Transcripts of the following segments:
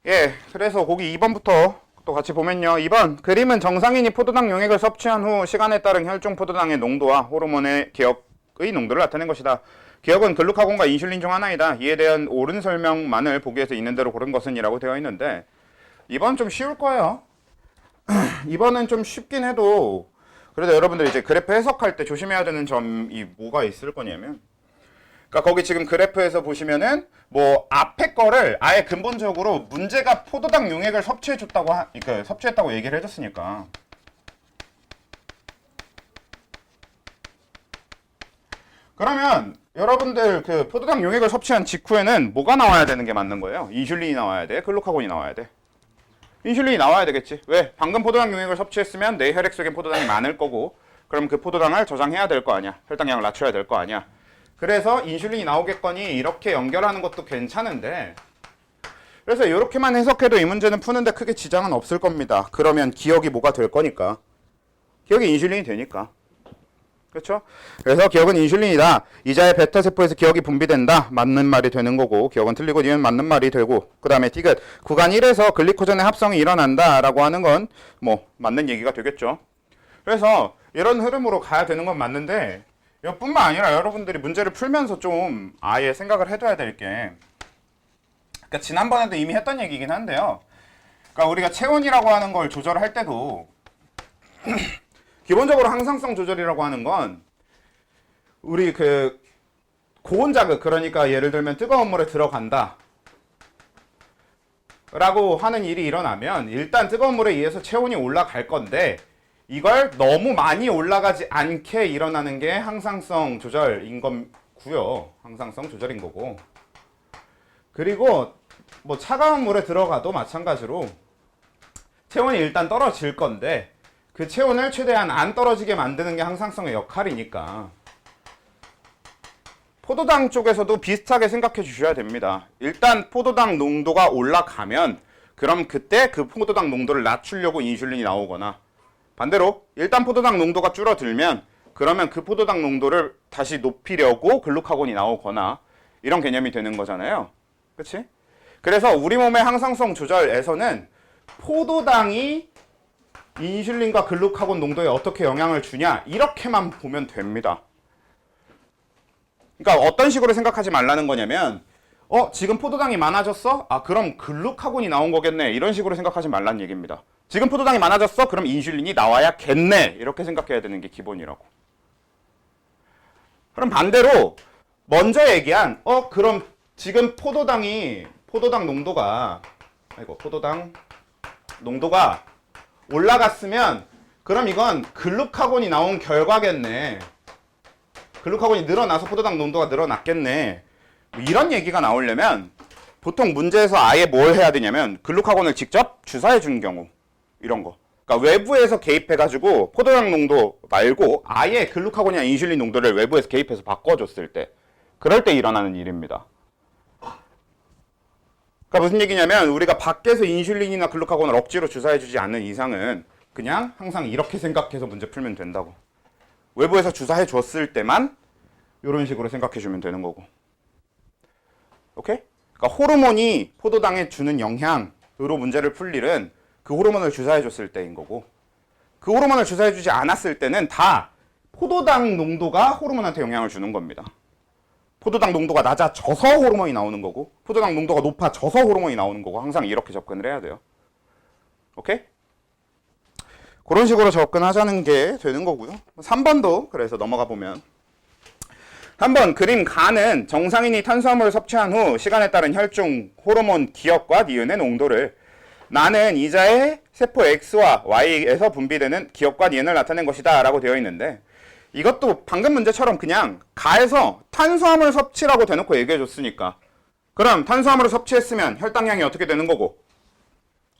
예, 그래서 거기 2번부터 또 같이 보면요. 2번, 그림은 정상인이 포도당 용액을 섭취한 후 시간에 따른 혈중 포도당의 농도와 호르몬의 기억의 농도를 나타낸 것이다. 기억은 글루카곤과 인슐린 중 하나이다. 이에 대한 옳은 설명만을 보기에서 있는 대로 고른 것은 이라고 되어 있는데 2번 좀 쉬울 거예요. 2번은 좀 쉽긴 해도 그래도 여러분들 이제 그래프 해석할 때 조심해야 되는 점이 뭐가 있을 거냐면, 그러니까 거기 지금 그래프에서 보시면은 뭐 앞에 거를 아예 근본적으로 문제가 포도당 용액을 섭취해줬다고 그러니까 섭취했다고 얘기를 해줬으니까, 그러면 여러분들 그 포도당 용액을 섭취한 직후에는 뭐가 나와야 되는 게 맞는 거예요? 인슐린이 나와야 돼? 글루카곤이 나와야 돼? 인슐린이 나와야 되겠지. 왜? 방금 포도당 용액을 섭취했으면 내 혈액 속에 포도당이 많을 거고, 그럼 그 포도당을 저장해야 될 거 아니야. 혈당량을 낮춰야 될 거 아니야. 그래서 인슐린이 나오겠거니 이렇게 연결하는 것도 괜찮은데, 그래서 이렇게만 해석해도 이 문제는 푸는데 크게 지장은 없을 겁니다. 그러면 기억이 뭐가 될 거니까. 기억이 인슐린이 되니까. 그렇죠? 그래서 기억은 인슐린이다. 이자의 베타세포에서 기억이 분비된다. 맞는 말이 되는 거고, 기억은 틀리고 니은 맞는 말이 되고, 그 다음에 디귿 구간 1에서 글리코젠의 합성이 일어난다 라고 하는 건 뭐 맞는 얘기가 되겠죠. 그래서 이런 흐름으로 가야 되는 건 맞는데, 이뿐만 아니라 여러분들이 문제를 풀면서 좀 아예 생각을 해둬야 될 게, 그러니까 지난번에도 이미 했던 얘기긴 한데요. 그러니까 우리가 체온이라고 하는 걸 조절할 때도 기본적으로 항상성 조절이라고 하는 건 우리 그 고온 자극, 그러니까 예를 들면 뜨거운 물에 들어간다 라고 하는 일이 일어나면 일단 뜨거운 물에 의해서 체온이 올라갈 건데, 이걸 너무 많이 올라가지 않게 일어나는 게 항상성 조절인 거고요. 항상성 조절인 거고. 그리고 뭐 차가운 물에 들어가도 마찬가지로 체온이 일단 떨어질 건데 그 체온을 최대한 안 떨어지게 만드는 게 항상성의 역할이니까 포도당 쪽에서도 비슷하게 생각해 주셔야 됩니다. 일단 포도당 농도가 올라가면 그럼 그때 그 포도당 농도를 낮추려고 인슐린이 나오거나, 반대로 일단 포도당 농도가 줄어들면 그러면 그 포도당 농도를 다시 높이려고 글루카곤이 나오거나, 이런 개념이 되는 거잖아요. 그치? 그래서 우리 몸의 항상성 조절에서는 포도당이 인슐린과 글루카곤 농도에 어떻게 영향을 주냐 이렇게만 보면 됩니다. 그러니까 어떤 식으로 생각하지 말라는 거냐면, 지금 포도당이 많아졌어? 아, 그럼 글루카곤이 나온 거겠네. 이런 식으로 생각하지 말라는 얘기입니다. 지금 포도당이 많아졌어? 그럼 인슐린이 나와야겠네. 이렇게 생각해야 되는 게 기본이라고. 그럼 반대로 먼저 얘기한 그럼 지금 포도당 농도가 올라갔으면 그럼 이건 글루카곤이 나온 결과겠네. 글루카곤이 늘어나서 포도당 농도가 늘어났겠네. 이런 얘기가 나오려면 보통 문제에서 아예 뭘 해야 되냐면 글루카곤을 직접 주사해 주는 경우, 이런 거. 그러니까 외부에서 개입해가지고 포도당 농도 말고 아예 글루카곤이나 인슐린 농도를 외부에서 개입해서 바꿔줬을 때, 그럴 때 일어나는 일입니다. 그러니까 무슨 얘기냐면 우리가 밖에서 인슐린이나 글루카곤을 억지로 주사해주지 않는 이상은 그냥 항상 이렇게 생각해서 문제 풀면 된다고. 외부에서 주사해 줬을 때만 이런 식으로 생각해 주면 되는 거고. 오케이? 그러니까 호르몬이 포도당에 주는 영향으로 문제를 풀 일은 그 호르몬을 주사해 줬을 때인 거고, 그 호르몬을 주사해 주지 않았을 때는 다 포도당 농도가 호르몬한테 영향을 주는 겁니다. 포도당 농도가 낮아져서 호르몬이 나오는 거고, 포도당 농도가 높아져서 호르몬이 나오는 거고, 항상 이렇게 접근을 해야 돼요. 오케이? 그런 식으로 접근하자는 게 되는 거고요. 3번도 그래서 넘어가 보면, 3번 그림 가는 정상인이 탄수화물을 섭취한 후 시간에 따른 혈중 호르몬 기억과 니은의 농도를 나는 이자의 세포 X와 Y에서 분비되는 기억과 니은을 나타낸 것이다 라고 되어 있는데, 이것도 방금 문제처럼 그냥 가에서 탄수화물 섭취라고 대놓고 얘기해 줬으니까, 그럼 탄수화물을 섭취했으면 혈당량이 어떻게 되는 거고?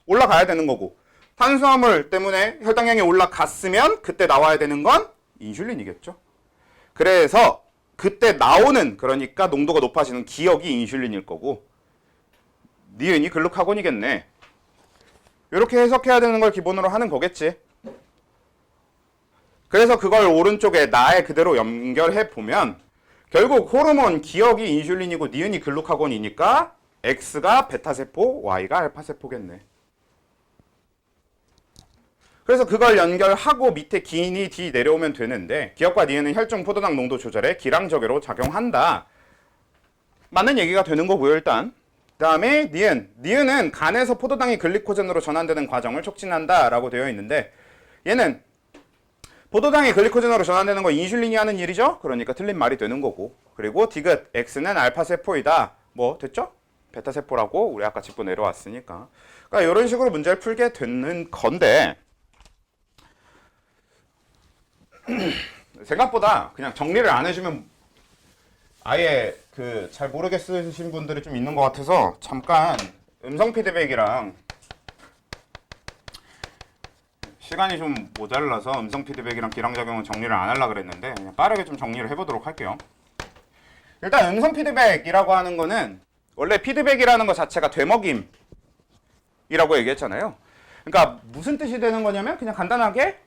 올라가야 되는 거고, 탄수화물 때문에 혈당량이 올라갔으면 그때 나와야 되는 건 인슐린이겠죠. 그래서 그때 나오는, 그러니까 농도가 높아지는 기억이 인슐린일 거고 니은이 글루카곤이겠네. 이렇게 해석해야 되는 걸 기본으로 하는 거겠지. 그래서 그걸 오른쪽에 나에 그대로 연결해 보면 결국 호르몬 기억이 인슐린이고 니은이 글루카곤이니까 X가 베타세포, Y가 알파세포겠네. 그래서 그걸 연결하고 밑에 기인이 D 내려오면 되는데 기압과 니은은 혈중 포도당 농도 조절에 기량적으로 작용한다. 맞는 얘기가 되는 거고요, 일단. 그 다음에 니은은 간에서 포도당이 글리코젠으로 전환되는 과정을 촉진한다라고 되어 있는데 얘는 포도당이 글리코젠으로 전환되는 거 인슐린이 하는 일이죠? 그러니까 틀린 말이 되는 거고. 그리고 디귿 X는 알파세포이다. 뭐 됐죠? 베타세포라고 우리 아까 짚고 내려왔으니까. 그러니까 이런 식으로 문제를 풀게 되는 건데 생각보다 그냥 정리를 안 해주면 아예 그 잘 모르겠으신 분들이 좀 있는 것 같아서 잠깐 음성 피드백이랑 시간이 좀 모자라서 음성 피드백이랑 기량작용은 정리를 안 하려고 그랬는데 그냥 빠르게 좀 정리를 해보도록 할게요. 일단 음성 피드백이라고 하는 거는 원래 피드백이라는 것 자체가 되먹임이라고 얘기했잖아요. 그러니까 무슨 뜻이 되는 거냐면 그냥 간단하게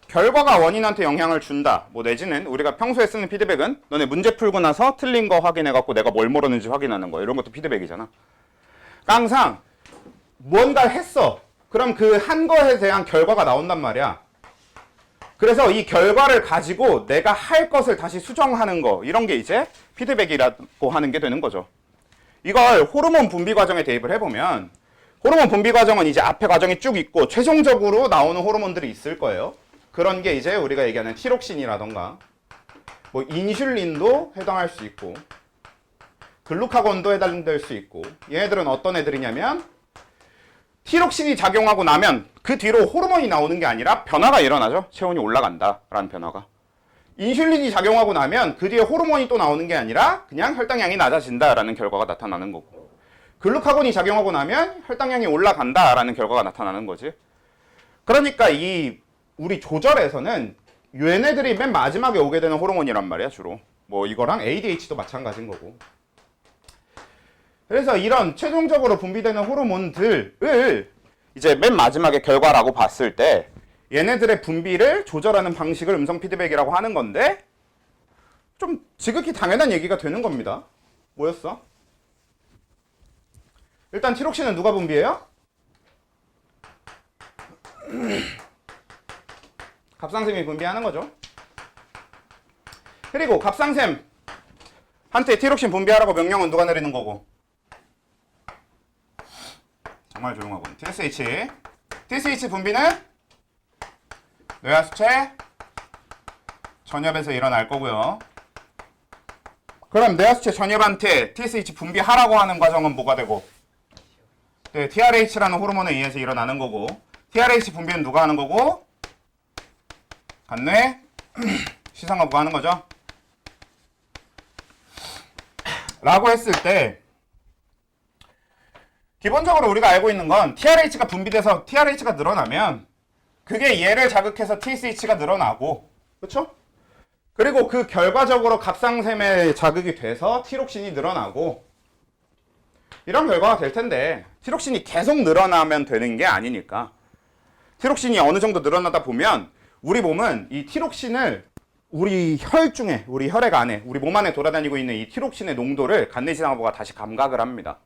결과가 원인한테 영향을 준다. 뭐 내지는 우리가 평소에 쓰는 피드백은 너네 문제 풀고 나서 틀린 거 확인해갖고 내가 뭘 물었는지 확인하는 거. 이런 것도 피드백이잖아. 그러니까 항상 뭔가를 했어. 그럼 그 한 거에 대한 결과가 나온단 말이야. 그래서 이 결과를 가지고 내가 할 것을 다시 수정하는 거. 이런 게 이제 피드백이라고 하는 게 되는 거죠. 이걸 호르몬 분비 과정에 대입을 해보면 호르몬 분비 과정은 이제 앞에 과정이 쭉 있고 최종적으로 나오는 호르몬들이 있을 거예요. 그런 게 이제 우리가 얘기하는 티록신이라던가 뭐 인슐린도 해당할 수 있고 글루카곤도 해당될 수 있고 얘네들은 어떤 애들이냐면 티록신이 작용하고 나면 그 뒤로 호르몬이 나오는 게 아니라 변화가 일어나죠. 체온이 올라간다 라는 변화가. 인슐린이 작용하고 나면 그 뒤에 호르몬이 또 나오는 게 아니라 그냥 혈당량이 낮아진다 라는 결과가 나타나는 거고 글루카곤이 작용하고 나면 혈당량이 올라간다 라는 결과가 나타나는 거지. 그러니까 이 우리 조절에서는 얘네들이 맨 마지막에 오게 되는 호르몬이란 말이야 주로. 뭐 이거랑 ADH도 마찬가지인 거고. 그래서 이런 최종적으로 분비되는 호르몬들을 이제 맨 마지막에 결과라고 봤을 때 얘네들의 분비를 조절하는 방식을 음성 피드백이라고 하는 건데 좀 지극히 당연한 얘기가 되는 겁니다. 뭐였어? 일단 티록신은 누가 분비해요? 갑상샘이 분비하는 거죠. 그리고 갑상샘한테 티록신 분비하라고 명령은 누가 내리는 거고? 정말 조용하군. TSH 분비는 뇌하수체 전엽에서 일어날 거고요. 그럼 뇌하수체 전엽한테 TSH 분비하라고 하는 과정은 뭐가 되고? 네, TRH라는 호르몬에 의해서 일어나는 거고 TRH 분비는 누가 하는 거고? 간뇌 시상하부가 하는 거죠. 라고 했을 때 기본적으로 우리가 알고 있는 건 TRH가 분비돼서 TRH가 늘어나면 그게 얘를 자극해서 TSH가 늘어나고 그렇죠? 그리고 그 결과적으로 갑상샘에 자극이 돼서 티록신이 늘어나고 이런 결과가 될 텐데 티록신이 계속 늘어나면 되는 게 아니니까 티록신이 어느 정도 늘어나다 보면 우리 몸은 이 티록신을 우리 혈 중에, 우리 혈액 안에, 우리 몸 안에 돌아다니고 있는 이 티록신의 농도를 간내시상하부가 다시 감각을 합니다.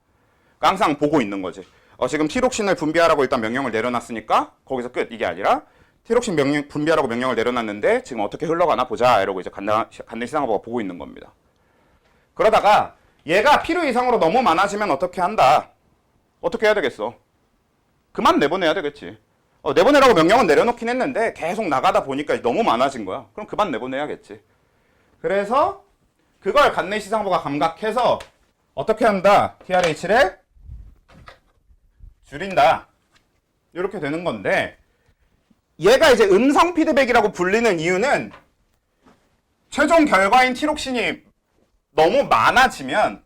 그러니까 항상 보고 있는 거지. 지금 티록신을 분비하라고 일단 명령을 내려놨으니까 거기서 끝. 이게 아니라 티록신 분비하라고 명령을 내려놨는데 지금 어떻게 흘러가나 보자. 이러고 이제 간내시상하부가 보고 있는 겁니다. 그러다가 얘가 필요 이상으로 너무 많아지면 어떻게 한다? 어떻게 해야 되겠어? 그만 내보내야 되겠지. 내보내라고 명령은 내려놓긴 했는데 계속 나가다 보니까 너무 많아진 거야. 그럼 그만 내보내야겠지. 그래서 그걸 간내시상부가 감각해서 어떻게 한다? TRH를 줄인다. 이렇게 되는 건데 얘가 이제 음성 피드백이라고 불리는 이유는 최종 결과인 티록신이 너무 많아지면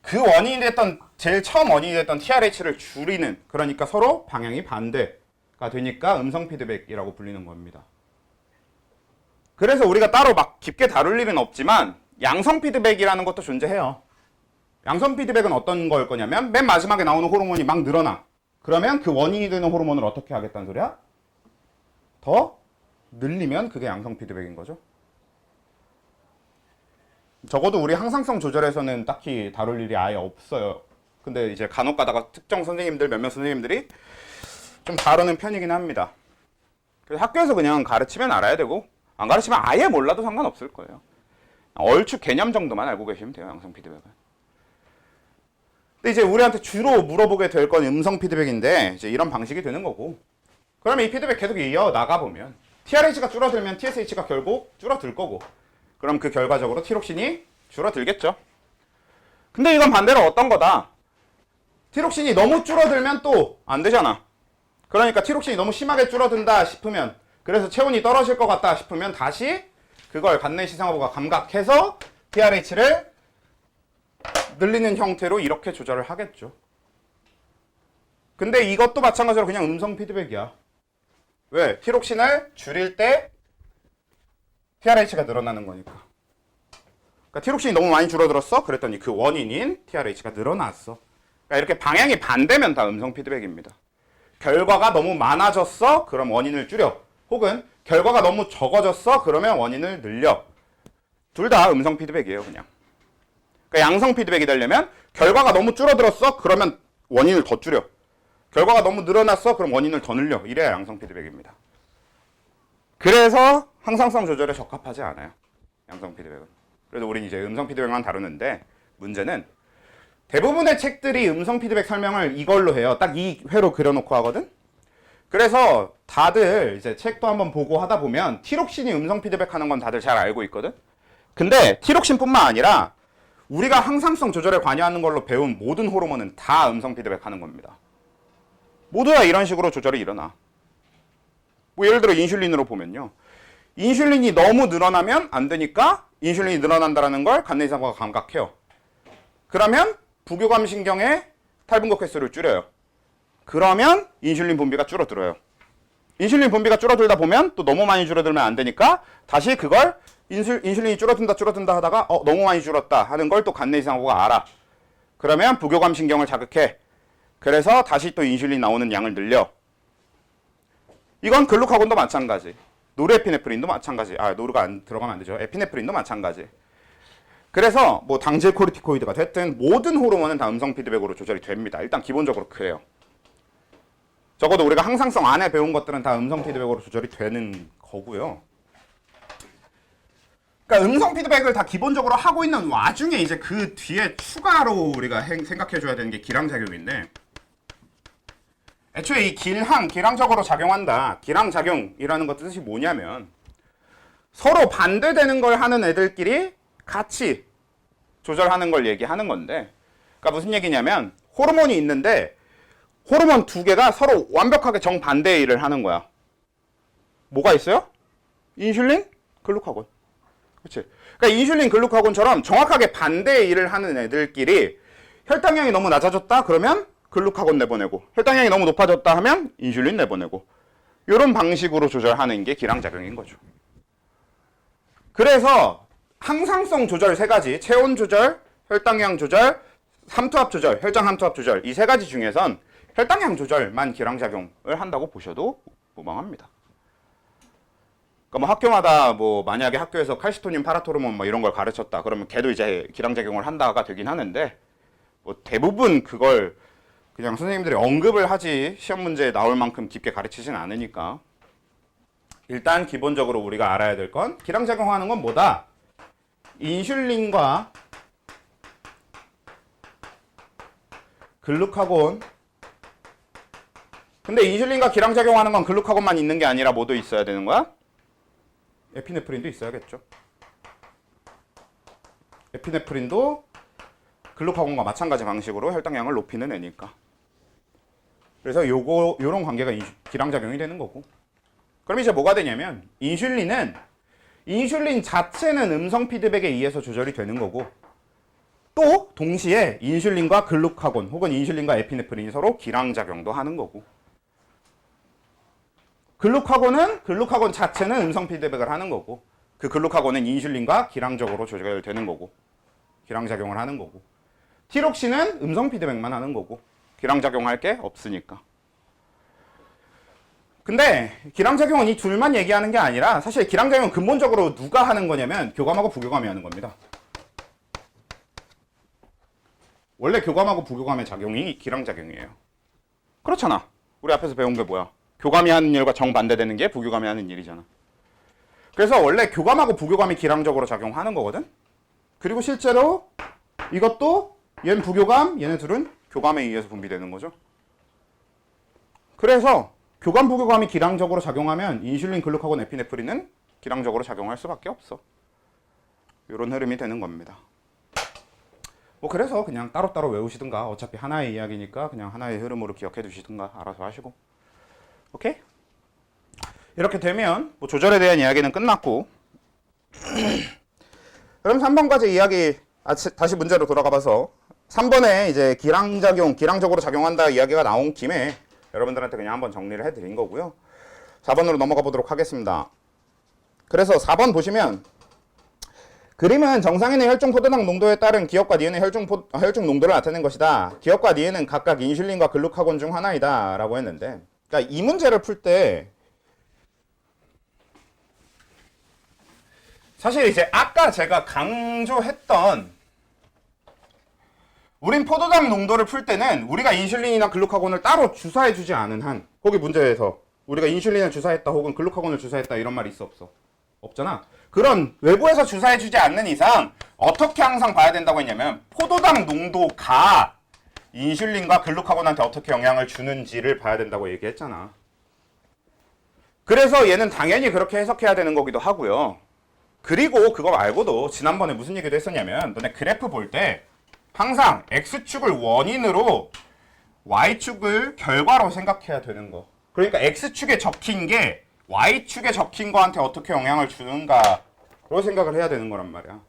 그 원인이 됐던 제일 처음 원인이 됐던 TRH를 줄이는 그러니까 서로 방향이 반대가 되니까 음성 피드백이라고 불리는 겁니다. 그래서 우리가 따로 막 깊게 다룰 일은 없지만 양성 피드백이라는 것도 존재해요. 양성 피드백은 어떤 걸 거냐면 맨 마지막에 나오는 호르몬이 막 늘어나. 그러면 그 원인이 되는 호르몬을 어떻게 하겠다는 소리야? 더 늘리면 그게 양성 피드백인 거죠. 적어도 우리 항상성 조절에서는 딱히 다룰 일이 아예 없어요. 근데 이제 간혹 가다가 특정 선생님들, 몇몇 선생님들이 좀 다루는 편이긴 합니다. 그래서 학교에서 그냥 가르치면 알아야 되고, 안 가르치면 아예 몰라도 상관없을 거예요. 얼추 개념 정도만 알고 계시면 돼요, 양성 피드백은. 근데 이제 우리한테 주로 물어보게 될 건 음성 피드백인데, 이제 이런 방식이 되는 거고, 그러면 이 피드백 계속 이어나가 보면 TRH가 줄어들면 TSH가 결국 줄어들 거고, 그럼 그 결과적으로 티록신이 줄어들겠죠. 근데 이건 반대로 어떤 거다? 티록신이 너무 줄어들면 또 안 되잖아. 그러니까 티록신이 너무 심하게 줄어든다 싶으면, 그래서 체온이 떨어질 것 같다 싶으면 다시 그걸 간내시상하고가 감각해서 TRH를 늘리는 형태로 이렇게 조절을 하겠죠. 근데 이것도 마찬가지로 그냥 음성 피드백이야. 왜? 티록신을 줄일 때 TRH가 늘어나는 거니까. 그러니까 티록신이 너무 많이 줄어들었어? 그랬더니 그 원인인 TRH가 늘어났어. 그러니까 이렇게 방향이 반대면 다 음성 피드백입니다. 결과가 너무 많아졌어? 그럼 원인을 줄여. 혹은 결과가 너무 적어졌어? 그러면 원인을 늘려. 둘 다 음성 피드백이에요, 그냥. 그러니까 양성 피드백이 되려면 결과가 너무 줄어들었어? 그러면 원인을 더 줄여. 결과가 너무 늘어났어? 그럼 원인을 더 늘려. 이래야 양성 피드백입니다. 그래서 항상성 조절에 적합하지 않아요, 양성 피드백은. 그래서 우린 이제 음성 피드백만 다루는데, 문제는 대부분의 책들이 음성 피드백 설명을 이걸로 해요. 딱 이 회로 그려놓고 하거든? 그래서 다들 이제 책도 한번 보고 하다 보면 티록신이 음성 피드백 하는 건 다들 잘 알고 있거든? 근데 티록신뿐만 아니라 우리가 항상성 조절에 관여하는 걸로 배운 모든 호르몬은 다 음성 피드백 하는 겁니다. 모두 다 이런 식으로 조절이 일어나. 뭐 예를 들어 인슐린으로 보면요. 인슐린이 너무 늘어나면 안 되니까 인슐린이 늘어난다는 걸 간내이상과가 감각해요. 그러면 부교감신경의 탈분곡 횟수를 줄여요. 그러면 인슐린 분비가 줄어들어요. 인슐린 분비가 줄어들다 보면 또 너무 많이 줄어들면 안 되니까 다시 그걸 인슐린이 줄어든다 하다가 너무 많이 줄었다 하는 걸 또 간내이상과가 알아. 그러면 부교감신경을 자극해. 그래서 다시 또 인슐린 나오는 양을 늘려. 이건 글루카곤도 마찬가지. 노르에피네프린도 마찬가지. 노르가 안 들어가면 안 되죠. 에피네프린도 마찬가지. 그래서 뭐 당질 코르티코이드가 됐든 모든 호르몬은 다 음성 피드백으로 조절이 됩니다. 일단 기본적으로 그래요. 적어도 우리가 항상성 안에 배운 것들은 다 음성 피드백으로 조절이 되는 거고요. 그러니까 음성 피드백을 다 기본적으로 하고 있는 와중에 이제 그 뒤에 추가로 우리가 생각해 줘야 되는 게 기량작용인데, 애초에 이 기량적으로 작용한다. 기량작용이라는 것 뜻이 뭐냐면 서로 반대되는 걸 하는 애들끼리 같이 조절하는 걸 얘기하는 건데, 그러니까 무슨 얘기냐면 호르몬이 있는데 호르몬 두 개가 서로 완벽하게 정반대의 일을 하는 거야. 뭐가 있어요? 인슐린, 글루카곤. 그렇지? 그러니까 인슐린, 글루카곤처럼 정확하게 반대의 일을 하는 애들끼리 혈당량이 너무 낮아졌다 그러면 글루카곤 내보내고, 혈당량이 너무 높아졌다 하면 인슐린 내보내고, 이런 방식으로 조절하는 게 기량작용인 거죠. 그래서 항상성 조절 세 가지, 체온 조절, 혈당량 조절, 삼투압 조절, 혈장 삼투압 조절, 이 세 가지 중에선 혈당량 조절만 기량작용을 한다고 보셔도 무방합니다. 그러니까 뭐 학교마다 뭐 만약에 학교에서 칼시토닌, 파라토르몬 뭐 이런 걸 가르쳤다 그러면 걔도 이제 기량작용을 한다가 되긴 하는데, 뭐 대부분 그걸 그냥 선생님들이 언급을 하지 시험 문제에 나올 만큼 깊게 가르치진 않으니까, 일단 기본적으로 우리가 알아야 될 건 기량작용하는 건 뭐다? 인슐린과 글루카곤. 근데 인슐린과 기량작용하는 건 글루카곤만 있는 게 아니라 뭐도 있어야 되는 거야? 에피네프린도 있어야겠죠. 에피네프린도 글루카곤과 마찬가지 방식으로 혈당량을 높이는 애니까. 그래서 요런 관계가 기량작용이 되는 거고. 그럼 이제 뭐가 되냐면 인슐린 자체는 음성 피드백에 의해서 조절이 되는 거고, 또 동시에 인슐린과 글루카곤 혹은 인슐린과 에피네프린이 서로 기량작용도 하는 거고, 글루카곤 자체는 음성 피드백을 하는 거고, 그 글루카곤은 인슐린과 기량적으로 조절되는 거고, 기량작용을 하는 거고, 티록신은 음성 피드백만 하는 거고, 기량작용할 게 없으니까. 근데 기량작용은 이 둘만 얘기하는 게 아니라 사실 기량작용은 근본적으로 누가 하는 거냐면 교감하고 부교감이 하는 겁니다. 원래 교감하고 부교감의 작용이 기량작용이에요. 그렇잖아. 우리 앞에서 배운 게 뭐야? 교감이 하는 일과 정반대되는 게 부교감이 하는 일이잖아. 그래서 원래 교감하고 부교감이 기량적으로 작용하는 거거든. 그리고 실제로 이것도 얘는 부교감, 얘네 둘은 교감에 의해서 분비되는 거죠. 그래서 교감 부교감이 기량적으로 작용하면 인슐린, 글루카곤, 에피네프린은 기량적으로 작용할 수밖에 없어. 이런 흐름이 되는 겁니다. 뭐 그래서 그냥 따로따로 외우시든가, 어차피 하나의 이야기니까 그냥 하나의 흐름으로 기억해 두시든가 알아서 하시고. 오케이? 이렇게 되면 뭐 조절에 대한 이야기는 끝났고 그럼 3번 과제 이야기 다시 문제로 돌아가 봐서 3번에 이제 기량적으로 작용한다 이야기가 나온 김에 여러분들한테 그냥 한번 정리를 해드린 거고요. 4번으로 넘어가 보도록 하겠습니다. 그래서 4번 보시면 그림은 정상인의 혈중 포도당 농도에 따른 기업과 니은의 혈중 농도를 나타낸 것이다. 기업과 니은은 각각 인슐린과 글루카곤 중 하나이다 라고 했는데, 그러니까 이 문제를 풀 때 사실 이제 아까 제가 강조했던 우린 포도당 농도를 풀 때는 우리가 인슐린이나 글루카곤을 따로 주사해 주지 않은 한, 거기 문제에서 우리가 인슐린을 주사했다 혹은 글루카곤을 주사했다 이런 말이 있어 없어? 없잖아. 그런 외부에서 주사해 주지 않는 이상 어떻게 항상 봐야 된다고 했냐면 포도당 농도가 인슐린과 글루카곤한테 어떻게 영향을 주는지를 봐야 된다고 얘기했잖아. 그래서 얘는 당연히 그렇게 해석해야 되는 거기도 하고요. 그리고 그거 말고도 지난번에 무슨 얘기도 했었냐면 너네 그래프 볼 때 항상 X축을 원인으로 Y축을 결과로 생각해야 되는 거. 그러니까 X축에 적힌 게 Y축에 적힌 거한테 어떻게 영향을 주는가로 생각을 해야 되는 거란 말이야.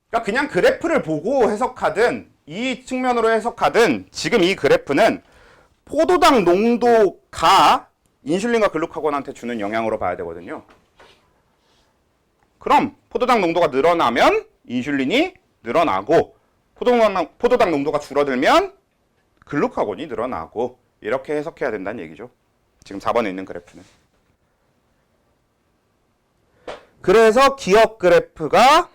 그러니까 그냥 그래프를 보고 해석하든 이 측면으로 해석하든 지금 이 그래프는 포도당 농도가 인슐린과 글루카곤한테 주는 영향으로 봐야 되거든요. 그럼 포도당 농도가 늘어나면 인슐린이 늘어나고 포도당 농도가 줄어들면 글루카곤이 늘어나고 이렇게 해석해야 된다는 얘기죠. 지금 4번에 있는 그래프는. 그래서 기억 그래프가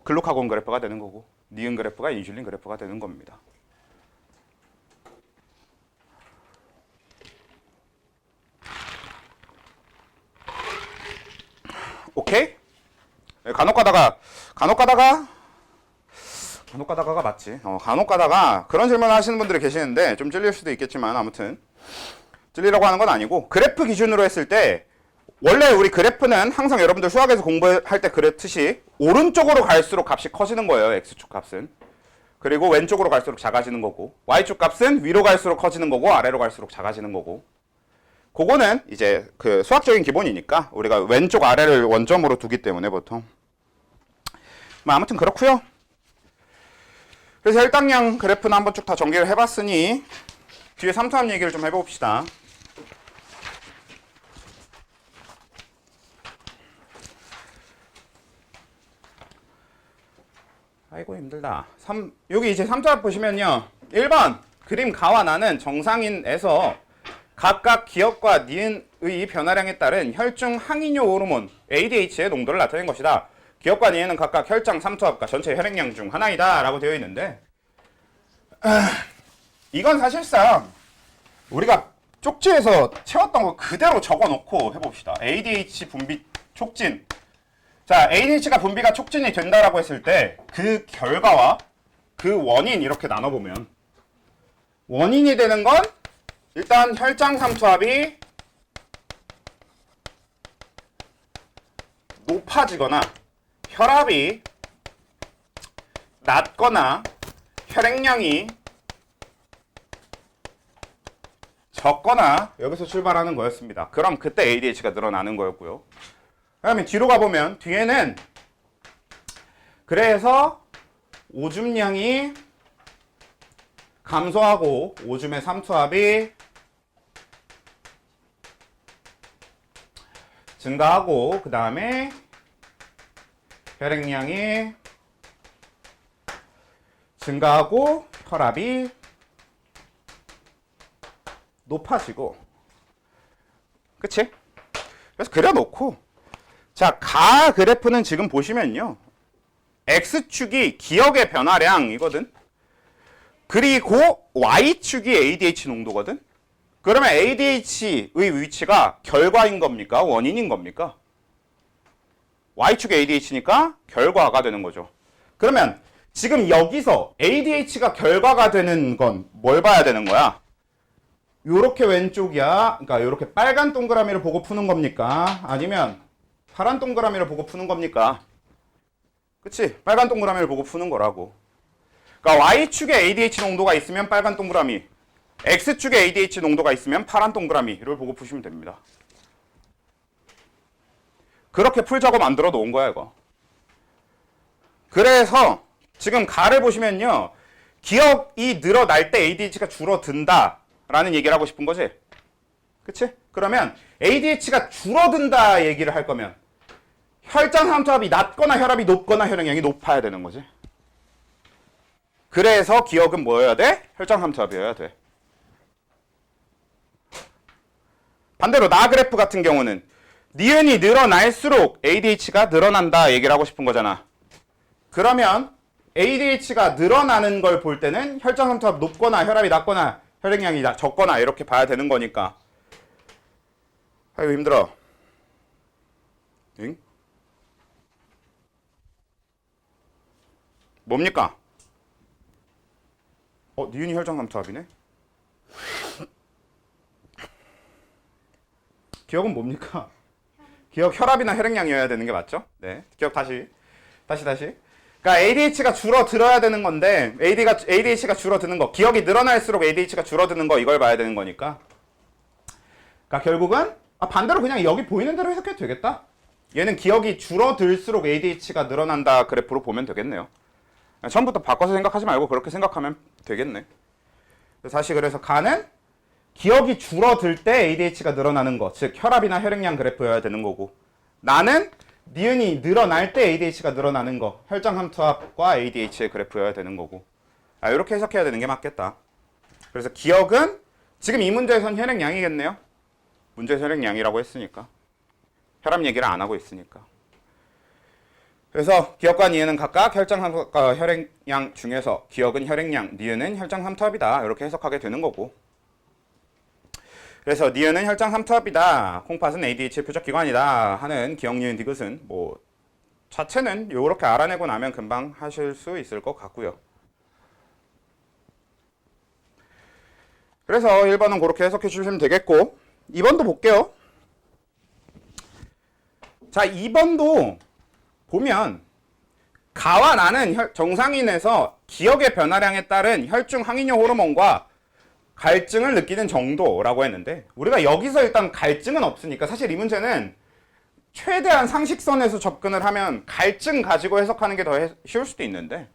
글루카곤 그래프가 되는 거고 니은 그래프가 인슐린 그래프가 되는 겁니다. 오케이? 간혹 가다가 맞지. 간혹 가다가 그런 질문을 하시는 분들이 계시는데 좀 찔릴 수도 있겠지만 아무튼 찔리라고 하는 건 아니고 그래프 기준으로 했을 때 원래 우리 그래프는 항상 여러분들 수학에서 공부할 때 그랬듯이 오른쪽으로 갈수록 값이 커지는 거예요. X축 값은. 그리고 왼쪽으로 갈수록 작아지는 거고 Y축 값은 위로 갈수록 커지는 거고 아래로 갈수록 작아지는 거고 그거는 이제 그 수학적인 기본이니까 우리가 왼쪽 아래를 원점으로 두기 때문에 보통 뭐 아무튼 그렇고요. 그래서 혈당량 그래프는 한번 쭉 다 전개를 해봤으니 뒤에 삼투압 얘기를 좀 해봅시다. 아이고 힘들다. 여기 이제 삼투압 보시면요. 1번 그림 가와 나는 정상인에서 각각 기업과 니은의 변화량에 따른 혈중 항이뇨 호르몬 ADH의 농도를 나타낸 것이다. 기업과 니은은 각각 혈장 삼투압과 전체 혈액량 중 하나이다 라고 되어 있는데 이건 사실상 우리가 쪽지에서 채웠던 거 그대로 적어놓고 해봅시다. ADH 분비 촉진. 자, ADH가 분비가 촉진이 된다라고 했을 때 그 결과와 그 원인 이렇게 나눠보면 원인이 되는 건 일단 혈장 삼투압이 높아지거나 혈압이 낮거나 혈액량이 적거나 여기서 출발하는 거였습니다. 그럼 그때 ADH가 늘어나는 거였고요. 그 다음에 뒤로 가보면 뒤에는 그래서 오줌량이 감소하고 오줌의 삼투압이 증가하고 그 다음에 혈액량이 증가하고 혈압이 높아지고 그치? 그래서 그려놓고 자, 가 그래프는 지금 보시면요 X축이 기억의 변화량이거든. 그리고 Y축이 ADH 농도거든. 그러면 ADH의 위치가 결과인 겁니까? 원인인 겁니까? Y축이 ADH니까 결과가 되는 거죠. 그러면 지금 여기서 ADH가 결과가 되는 건 뭘 봐야 되는 거야? 요렇게 왼쪽이야. 그러니까 요렇게 빨간 동그라미를 보고 푸는 겁니까? 아니면 파란 동그라미를 보고 푸는 겁니까? 그치? 빨간 동그라미를 보고 푸는 거라고. 그러니까 Y축에 ADH 농도가 있으면 빨간 동그라미, X축에 ADH 농도가 있으면 파란 동그라미를 보고 푸시면 됩니다. 그렇게 풀자고 만들어 놓은 거야, 이거. 그래서 지금 가를 보시면요. 기억이 늘어날 때 ADH가 줄어든다 라는 얘기를 하고 싶은 거지. 그치? 그러면 ADH가 줄어든다 얘기를 할 거면 혈장 삼투압이 낮거나 혈압이 높거나 혈액량이 높아야 되는 거지. 그래서 기억은 뭐여야 돼? 혈장 삼투압이어야 돼. 반대로 나 그래프 같은 경우는 니은이 늘어날수록 ADH가 늘어난다 얘기를 하고 싶은 거잖아. 그러면 ADH가 늘어나는 걸 볼 때는 혈장 삼투압 높거나 혈압이 낮거나 혈액량이 적거나 이렇게 봐야 되는 거니까. 아이고 힘들어. 응? 뭡니까? 니은이 혈장 삼투압이네? 기억은 뭡니까? 기억 혈압이나 혈액량이어야 되는 게 맞죠? 네. 기억 다시. 그러니까 ADH가 줄어들어야 되는 건데 ADH가 줄어드는 거, 기억이 늘어날수록 ADH가 줄어드는 거 이걸 봐야 되는 거니까. 그러니까 결국은 반대로 그냥 여기 보이는 대로 해석해도 되겠다. 얘는 기억이 줄어들수록 ADH가 늘어난다 그래프로 보면 되겠네요. 처음부터 바꿔서 생각하지 말고 그렇게 생각하면 되겠네. 다시 그래서 가는 기억이 줄어들 때 ADH가 늘어나는 거, 즉 혈압이나 혈액량 그래프여야 되는 거고, 나는 니은이 늘어날 때 ADH가 늘어나는 거, 혈장 삼투압과 ADH의 그래프여야 되는 거고. 이렇게 해석해야 되는 게 맞겠다. 그래서 기억은 지금 이 문제에선 혈액량이겠네요. 문제에서 혈액량이라고 했으니까. 혈압 얘기를 안 하고 있으니까. 그래서 기억과 니은은 각각 혈장 삼투압과 혈액량 중에서 기억은 혈액량, 니은은 혈장 삼투압이다. 이렇게 해석하게 되는 거고. 그래서 니은은 혈장 삼투압이다, 콩팥은 ADH의 표적기관이다 하는 기억, 니은, 디귿은 뭐 자체는 이렇게 알아내고 나면 금방 하실 수 있을 것 같고요. 그래서 1번은 그렇게 해석해 주시면 되겠고, 2번도 볼게요. 자, 2번도 보면 가와 나는 정상인에서 기억의 변화량에 따른 혈중 항이뇨 호르몬과 갈증을 느끼는 정도라고 했는데, 우리가 여기서 일단 갈증은 없으니까 사실 이 문제는 최대한 상식선에서 접근을 하면 갈증 가지고 해석하는 게 더 쉬울 수도 있는데,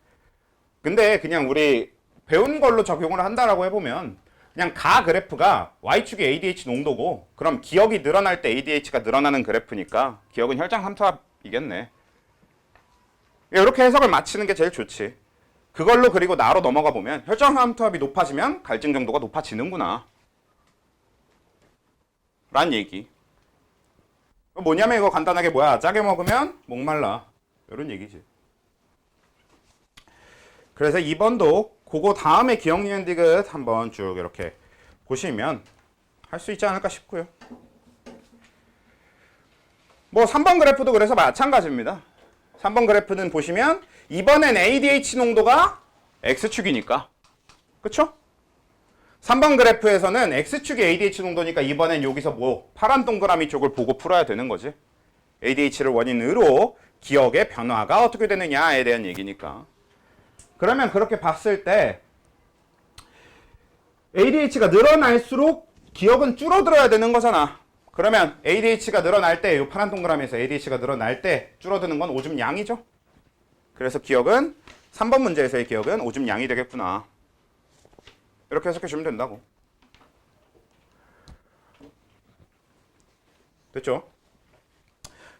근데 그냥 우리 배운 걸로 적용을 한다라고 해보면 그냥 가 그래프가 Y축이 ADH 농도고, 그럼 기억이 늘어날 때 ADH가 늘어나는 그래프니까 기억은 혈장 삼투압이겠네. 이렇게 해석을 마치는 게 제일 좋지. 그걸로 그리고 나로 넘어가 보면 혈장 삼투압이 높아지면 갈증 정도가 높아지는구나 라는 얘기. 뭐냐면 이거 간단하게 뭐야, 짜게 먹으면 목말라 이런 얘기지. 그래서 2번도 그거 다음에 기억, 니은, 디귿 한번 쭉 이렇게 보시면 할 수 있지 않을까 싶고요. 뭐 3번 그래프도 그래서 마찬가지입니다. 3번 그래프는 보시면 이번엔 ADH 농도가 X축이니까, 그쵸? 3번 그래프에서는 X축이 ADH 농도니까 이번엔 여기서 뭐 파란 동그라미 쪽을 보고 풀어야 되는 거지. ADH를 원인으로 기억의 변화가 어떻게 되느냐에 대한 얘기니까. 그러면 그렇게 봤을 때 ADH가 늘어날수록 기억은 줄어들어야 되는 거잖아. 그러면 ADH가 늘어날 때, 이 파란 동그라미에서 ADH가 늘어날 때 줄어드는 건 오줌 양이죠. 그래서 기억은 3번 문제에서의 기억은 오줌 양이 되겠구나. 이렇게 해석해 주면 된다고. 됐죠?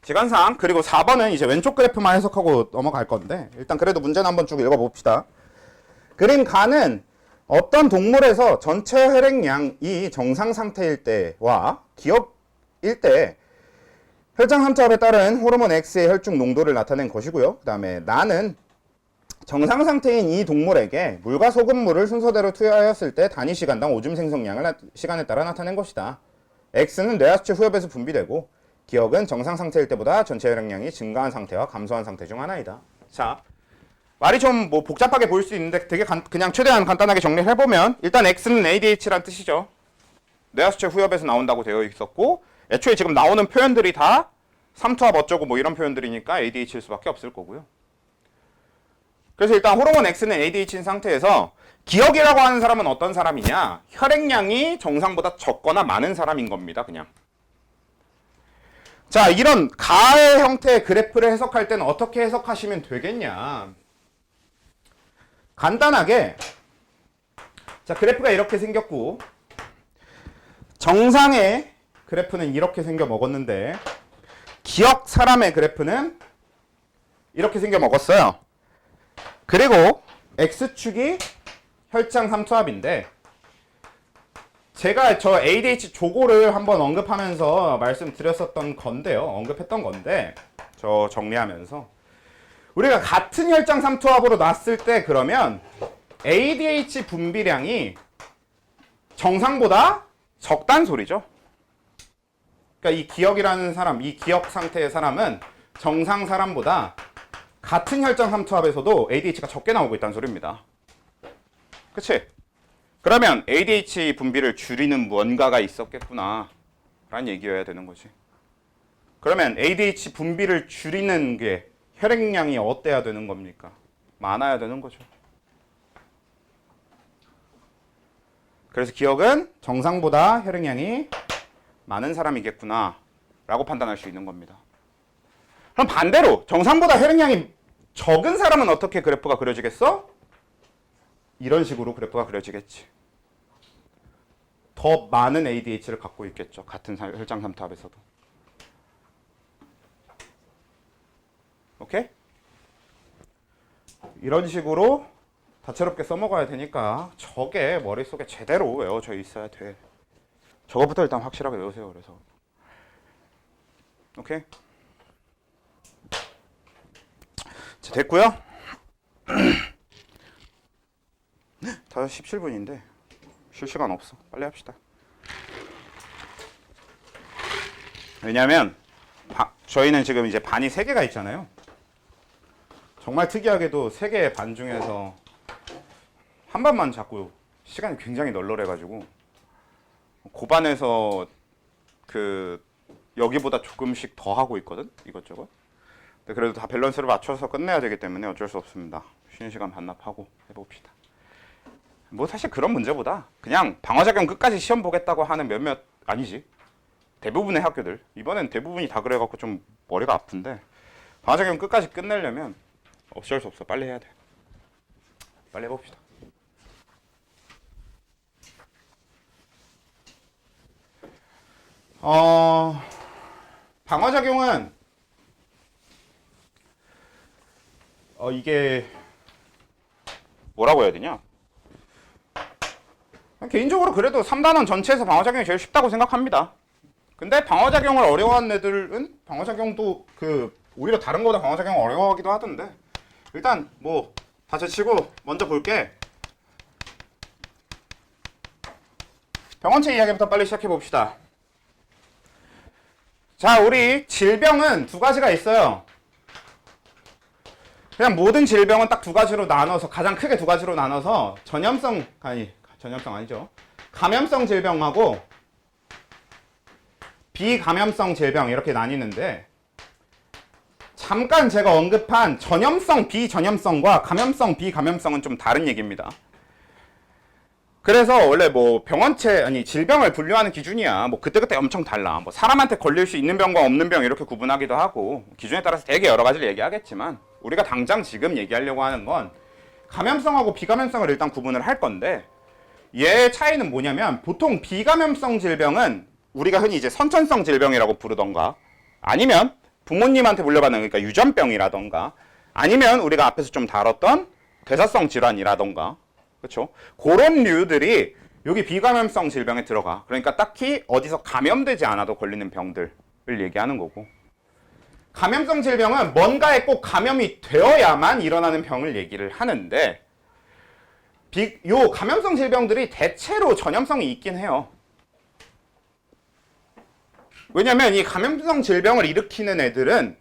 시간상. 그리고 4번은 이제 왼쪽 그래프만 해석하고 넘어갈 건데, 일단 그래도 문제는 한번 쭉 읽어봅시다. 그림 가는 어떤 동물에서 전체 혈액량이 정상 상태일 때와 기억일 때 혈장 삼투압에 따른 호르몬 X의 혈중 농도를 나타낸 것이고요. 그 다음에 나는 정상 상태인 이 동물에게 물과 소금물을 순서대로 투여하였을 때 단위 시간당 오줌 생성량을 시간에 따라 나타낸 것이다. X는 뇌하수체 후엽에서 분비되고 기억은 정상 상태일 때보다 전체 혈액량이 증가한 상태와 감소한 상태 중 하나이다. 자, 말이 좀 뭐 복잡하게 보일 수 있는데 되게 그냥 최대한 간단하게 정리를 해보면 일단 X는 ADH란 뜻이죠. 뇌하수체 후엽에서 나온다고 되어 있었고 애초에 지금 나오는 표현들이 다 삼투압 어쩌고 뭐 이런 표현들이니까 ADH일 수밖에 없을 거고요. 그래서 일단 호르몬 X는 ADH인 상태에서 기억이라고 하는 사람은 어떤 사람이냐? 혈액량이 정상보다 적거나 많은 사람인 겁니다. 그냥. 자, 이런 가의 형태의 그래프를 해석할 때는 어떻게 해석하시면 되겠냐? 간단하게 자, 그래프가 이렇게 생겼고 정상의 그래프는 이렇게 생겨 먹었는데 기억 사람의 그래프는 이렇게 생겨 먹었어요. 그리고 X축이 혈장 삼투압인데 제가 저 ADH 조고를 한번 언급하면서 말씀드렸었던 건데요. 언급했던 건데 저 정리하면서 우리가 같은 혈장 삼투압으로 놨을 때 그러면 ADH 분비량이 정상보다 적단 소리죠. 그러니까 이 기억이라는 사람, 이 기억 상태의 사람은 정상 사람보다 같은 혈장 삼투압에서도 ADH가 적게 나오고 있다는 소리입니다. 그치? 그러면 ADH 분비를 줄이는 무언가가 있었겠구나 라는 얘기여야 되는 거지. 그러면 ADH 분비를 줄이는 게 혈액량이 어때야 되는 겁니까? 많아야 되는 거죠. 그래서 기억은 정상보다 혈액량이 많은 사람이겠구나 라고 판단할 수 있는 겁니다. 그럼 반대로 정상보다 혈액량이 적은 사람은 어떻게 그래프가 그려지겠어? 이런 식으로 그래프가 그려지겠지. 더 많은 ADH를 갖고 있겠죠. 같은 혈장 삼투압에서도. 오케이? 이런 식으로 다채롭게 써먹어야 되니까 저게 머릿속에 제대로 외워져 있어야 돼. 저거부터 일단 확실하게 외우세요. 그래서 오케이? 자, 됐고요. 5시 17분인데 쉴 시간 없어. 빨리 합시다. 왜냐하면 저희는 지금 이제 반이 3개가 있잖아요. 정말 특이하게도 3개의 반 중에서 한 반만 자꾸 시간이 굉장히 널널해가지고 고반에서 그 여기보다 조금씩 더 하고 있거든. 이것저것. 근데 그래도 다 밸런스를 맞춰서 끝내야 되기 때문에 어쩔 수 없습니다. 쉬는 시간 반납하고 해봅시다. 뭐 사실 그런 문제보다 그냥 방어작용 끝까지 시험 보겠다고 하는 몇몇 아니지. 대부분의 학교들 이번엔 대부분이 다 그래갖고 좀 머리가 아픈데 방어작용 끝까지 끝내려면 어쩔 수 없어. 빨리 해야 돼. 빨리 해봅시다. 방어작용은 이게 뭐라고 해야 되냐? 개인적으로 그래도 3단원 전체에서 방어작용이 제일 쉽다고 생각합니다. 근데 방어작용을 어려워하는 애들은 방어작용도 오히려 다른 거보다 방어작용 어려워하기도 하던데 일단 뭐 다 제치고 먼저 볼게. 병원체 이야기부터 빨리 시작해 봅시다. 자, 우리 질병은 2가지가 있어요. 그냥 모든 질병은 딱 2가지로 나눠서 가장 크게 2가지로 나눠서 전염성 아니죠. 감염성 질병하고 비감염성 질병 이렇게 나뉘는데 잠깐 제가 언급한 전염성 비전염성과 감염성 비감염성은 좀 다른 얘기입니다. 그래서 원래 뭐 질병을 분류하는 기준이야 뭐 그때그때 엄청 달라. 뭐 사람한테 걸릴 수 있는 병과 없는 병 이렇게 구분하기도 하고 기준에 따라서 되게 여러 가지를 얘기하겠지만 우리가 당장 지금 얘기하려고 하는 건 감염성하고 비감염성을 일단 구분을 할 건데 얘의 차이는 뭐냐면 보통 비감염성 질병은 우리가 흔히 이제 선천성 질병이라고 부르던가 아니면 부모님한테 물려받는 그러니까 유전병이라던가 아니면 우리가 앞에서 좀 다뤘던 대사성 질환이라던가 그렇죠? 그런 류들이 여기 비감염성 질병에 들어가. 그러니까 딱히 어디서 감염되지 않아도 걸리는 병들을 얘기하는 거고 감염성 질병은 뭔가에 꼭 감염이 되어야만 일어나는 병을 얘기를 하는데 요 감염성 질병들이 대체로 전염성이 있긴 해요. 왜냐면 이 감염성 질병을 일으키는 애들은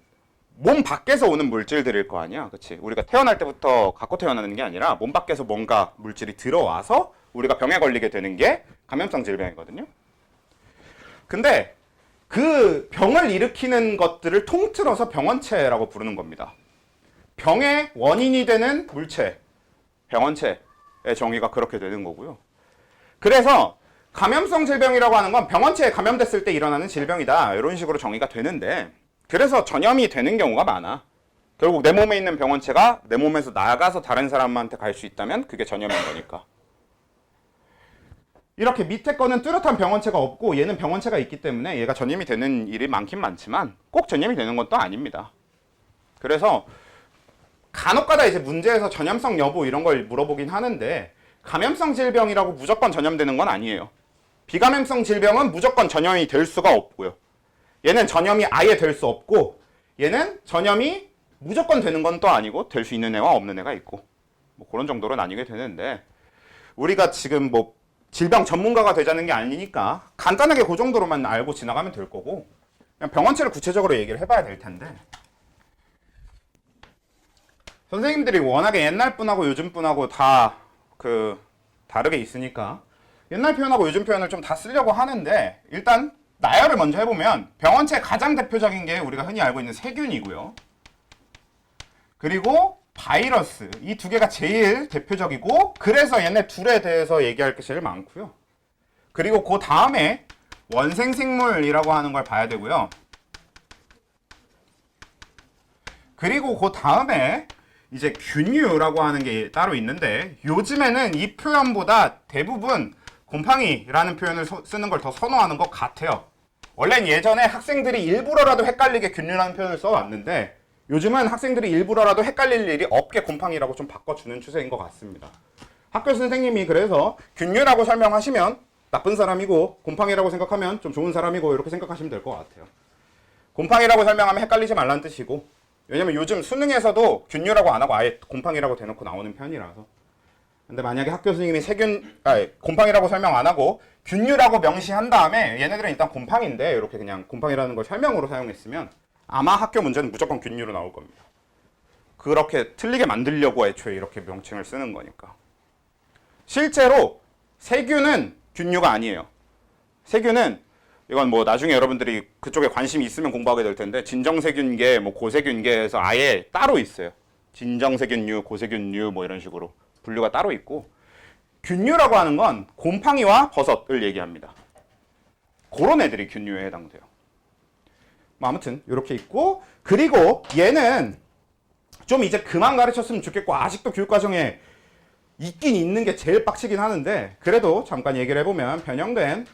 몸 밖에서 오는 물질들일 거 아니야. 그치? 우리가 태어날 때부터 갖고 태어나는 게 아니라 몸 밖에서 뭔가 물질이 들어와서 우리가 병에 걸리게 되는 게 감염성 질병이거든요. 근데 그 병을 일으키는 것들을 통틀어서 병원체라고 부르는 겁니다. 병의 원인이 되는 물체, 병원체의 정의가 그렇게 되는 거고요. 그래서 감염성 질병이라고 하는 건 병원체에 감염됐을 때 일어나는 질병이다. 이런 식으로 정의가 되는데 그래서 전염이 되는 경우가 많아. 결국 내 몸에 있는 병원체가 내 몸에서 나가서 다른 사람한테 갈 수 있다면 그게 전염인 거니까. 이렇게 밑에 거는 뚜렷한 병원체가 없고 얘는 병원체가 있기 때문에 얘가 전염이 되는 일이 많긴 많지만 꼭 전염이 되는 것도 아닙니다. 그래서 간혹가다 이제 문제에서 전염성 여부 이런 걸 물어보긴 하는데 감염성 질병이라고 무조건 전염되는 건 아니에요. 비감염성 질병은 무조건 전염이 될 수가 없고요. 얘는 전염이 아예 될 수 없고 얘는 전염이 무조건 되는 건 또 아니고 될 수 있는 애와 없는 애가 있고 뭐 그런 정도로 나뉘게 되는데 우리가 지금 뭐 질병 전문가가 되자는 게 아니니까 간단하게 그 정도로만 알고 지나가면 될 거고 그냥 병원체를 구체적으로 얘기를 해봐야 될 텐데 선생님들이 워낙에 옛날 분하고 요즘 분하고 다 다르게 있으니까 옛날 표현하고 요즘 표현을 좀 다 쓰려고 하는데 일단 나열을 먼저 해보면 병원체 가장 대표적인 게 우리가 흔히 알고 있는 세균이고요. 그리고 바이러스 이 두 개가 제일 대표적이고 그래서 얘네 둘에 대해서 얘기할 게 제일 많고요. 그리고 그 다음에 원생생물이라고 하는 걸 봐야 되고요. 그리고 그 다음에 이제 균류라고 하는 게 따로 있는데 요즘에는 이 표현보다 대부분 곰팡이라는 표현을 쓰는 걸 더 선호하는 것 같아요. 원래는 예전에 학생들이 일부러라도 헷갈리게 균류라는 표현을 써왔는데 요즘은 학생들이 일부러라도 헷갈릴 일이 없게 곰팡이라고 좀 바꿔주는 추세인 것 같습니다. 학교 선생님이 그래서 균류라고 설명하시면 나쁜 사람이고 곰팡이라고 생각하면 좀 좋은 사람이고 이렇게 생각하시면 될 것 같아요. 곰팡이라고 설명하면 헷갈리지 말라는 뜻이고 왜냐면 요즘 수능에서도 균류라고 안 하고 아예 곰팡이라고 대놓고 나오는 편이라서 근데 만약에 학교 선생님이 곰팡이라고 설명 안 하고 균류라고 명시한 다음에 얘네들은 일단 곰팡이인데 이렇게 그냥 곰팡이라는 걸 설명으로 사용했으면 아마 학교 문제는 무조건 균류로 나올 겁니다. 그렇게 틀리게 만들려고 애초에 이렇게 명칭을 쓰는 거니까. 실제로 세균은 균류가 아니에요. 세균은 이건 뭐 나중에 여러분들이 그쪽에 관심이 있으면 공부하게 될 텐데 진정세균계, 뭐 고세균계에서 아예 따로 있어요. 진정세균류, 고세균류 뭐 이런 식으로 분류가 따로 있고 균류라고 하는 건 곰팡이와 버섯을 얘기합니다. 그런 애들이 균류에 해당돼요. 뭐 아무튼 이렇게 있고 그리고 얘는 좀 이제 그만 가르쳤으면 좋겠고 아직도 교육과정에 있긴 있는 게 제일 빡치긴 하는데 그래도 잠깐 얘기를 해보면 변형된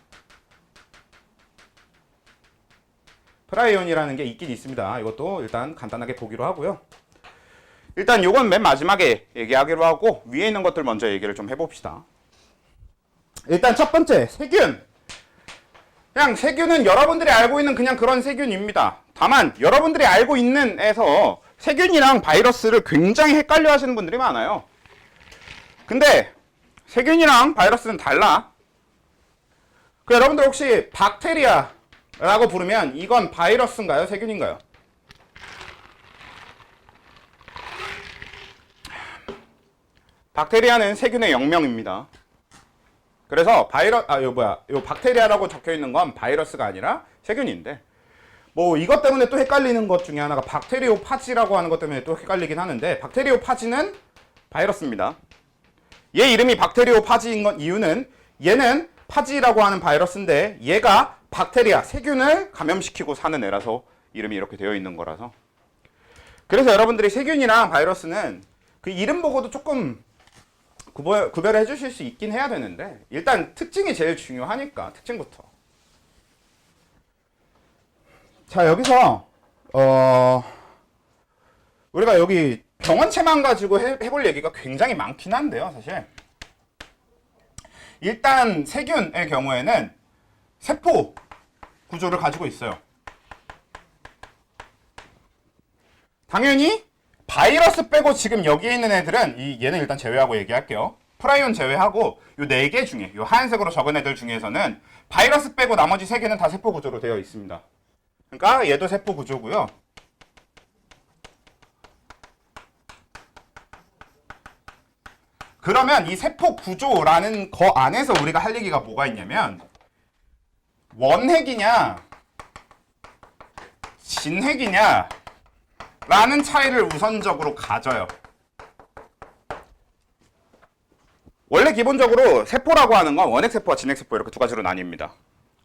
프라이온이라는 게 있긴 있습니다. 이것도 일단 간단하게 보기로 하고요. 일단 요건 맨 마지막에 얘기하기로 하고 위에 있는 것들 먼저 얘기를 좀 해봅시다. 일단 첫 번째 세균. 그냥 세균은 여러분들이 알고 있는 그냥 그런 세균입니다. 다만 여러분들이 알고 있는 에서 세균이랑 바이러스를 굉장히 헷갈려 하시는 분들이 많아요. 근데 세균이랑 바이러스는 달라. 그 여러분들 혹시 박테리아라고 부르면 이건 바이러스인가요? 세균인가요? 박테리아는 세균의 영명입니다. 그래서 요 박테리아라고 적혀 있는 건 바이러스가 아니라 세균인데, 뭐 이것 때문에 또 헷갈리는 것 중에 하나가 박테리오파지라고 하는 것 때문에 또 헷갈리긴 하는데, 박테리오파지는 바이러스입니다. 얘 이름이 박테리오파지인 건 이유는 얘는 파지라고 하는 바이러스인데 얘가 박테리아, 세균을 감염시키고 사는 애라서 이름이 이렇게 되어 있는 거라서. 그래서 여러분들이 세균이랑 바이러스는 그 이름 보고도 조금 구별을 해주실 수 있긴 해야 되는데, 일단 특징이 제일 중요하니까 특징부터. 자, 여기서 우리가 여기 병원체만 가지고 해볼 얘기가 굉장히 많긴 한데요, 사실. 일단 세균의 경우에는 세포 구조를 가지고 있어요. 당연히 바이러스 빼고 지금 여기에 있는 애들은 얘는 일단 제외하고 얘기할게요. 프라이온 제외하고 요 4개 중에 요 하얀색으로 적은 애들 중에서는 바이러스 빼고 나머지 3개는 다 세포 구조로 되어 있습니다. 그러니까 얘도 세포 구조고요. 그러면 이 세포 구조라는 거 안에서 우리가 할 얘기가 뭐가 있냐면 원핵이냐 진핵이냐 라는 차이를 우선적으로 가져요. 원래 기본적으로 세포라고 하는 건 원핵세포와 진핵세포 이렇게 두 가지로 나뉩니다.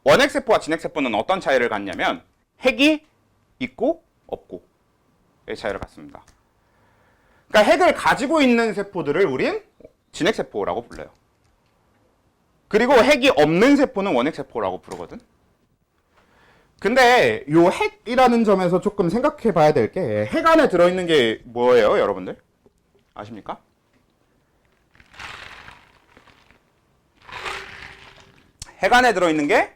원핵세포와 진핵세포는 어떤 차이를 갖냐면 핵이 있고 없고의 차이를 갖습니다. 그러니까 핵을 가지고 있는 세포들을 우린 진핵세포라고 불러요. 그리고 핵이 없는 세포는 원핵세포라고 부르거든. 근데 요 핵이라는 점에서 조금 생각해 봐야 될 게 핵 안에 들어있는 게 뭐예요, 여러분들? 아십니까? 핵 안에 들어있는 게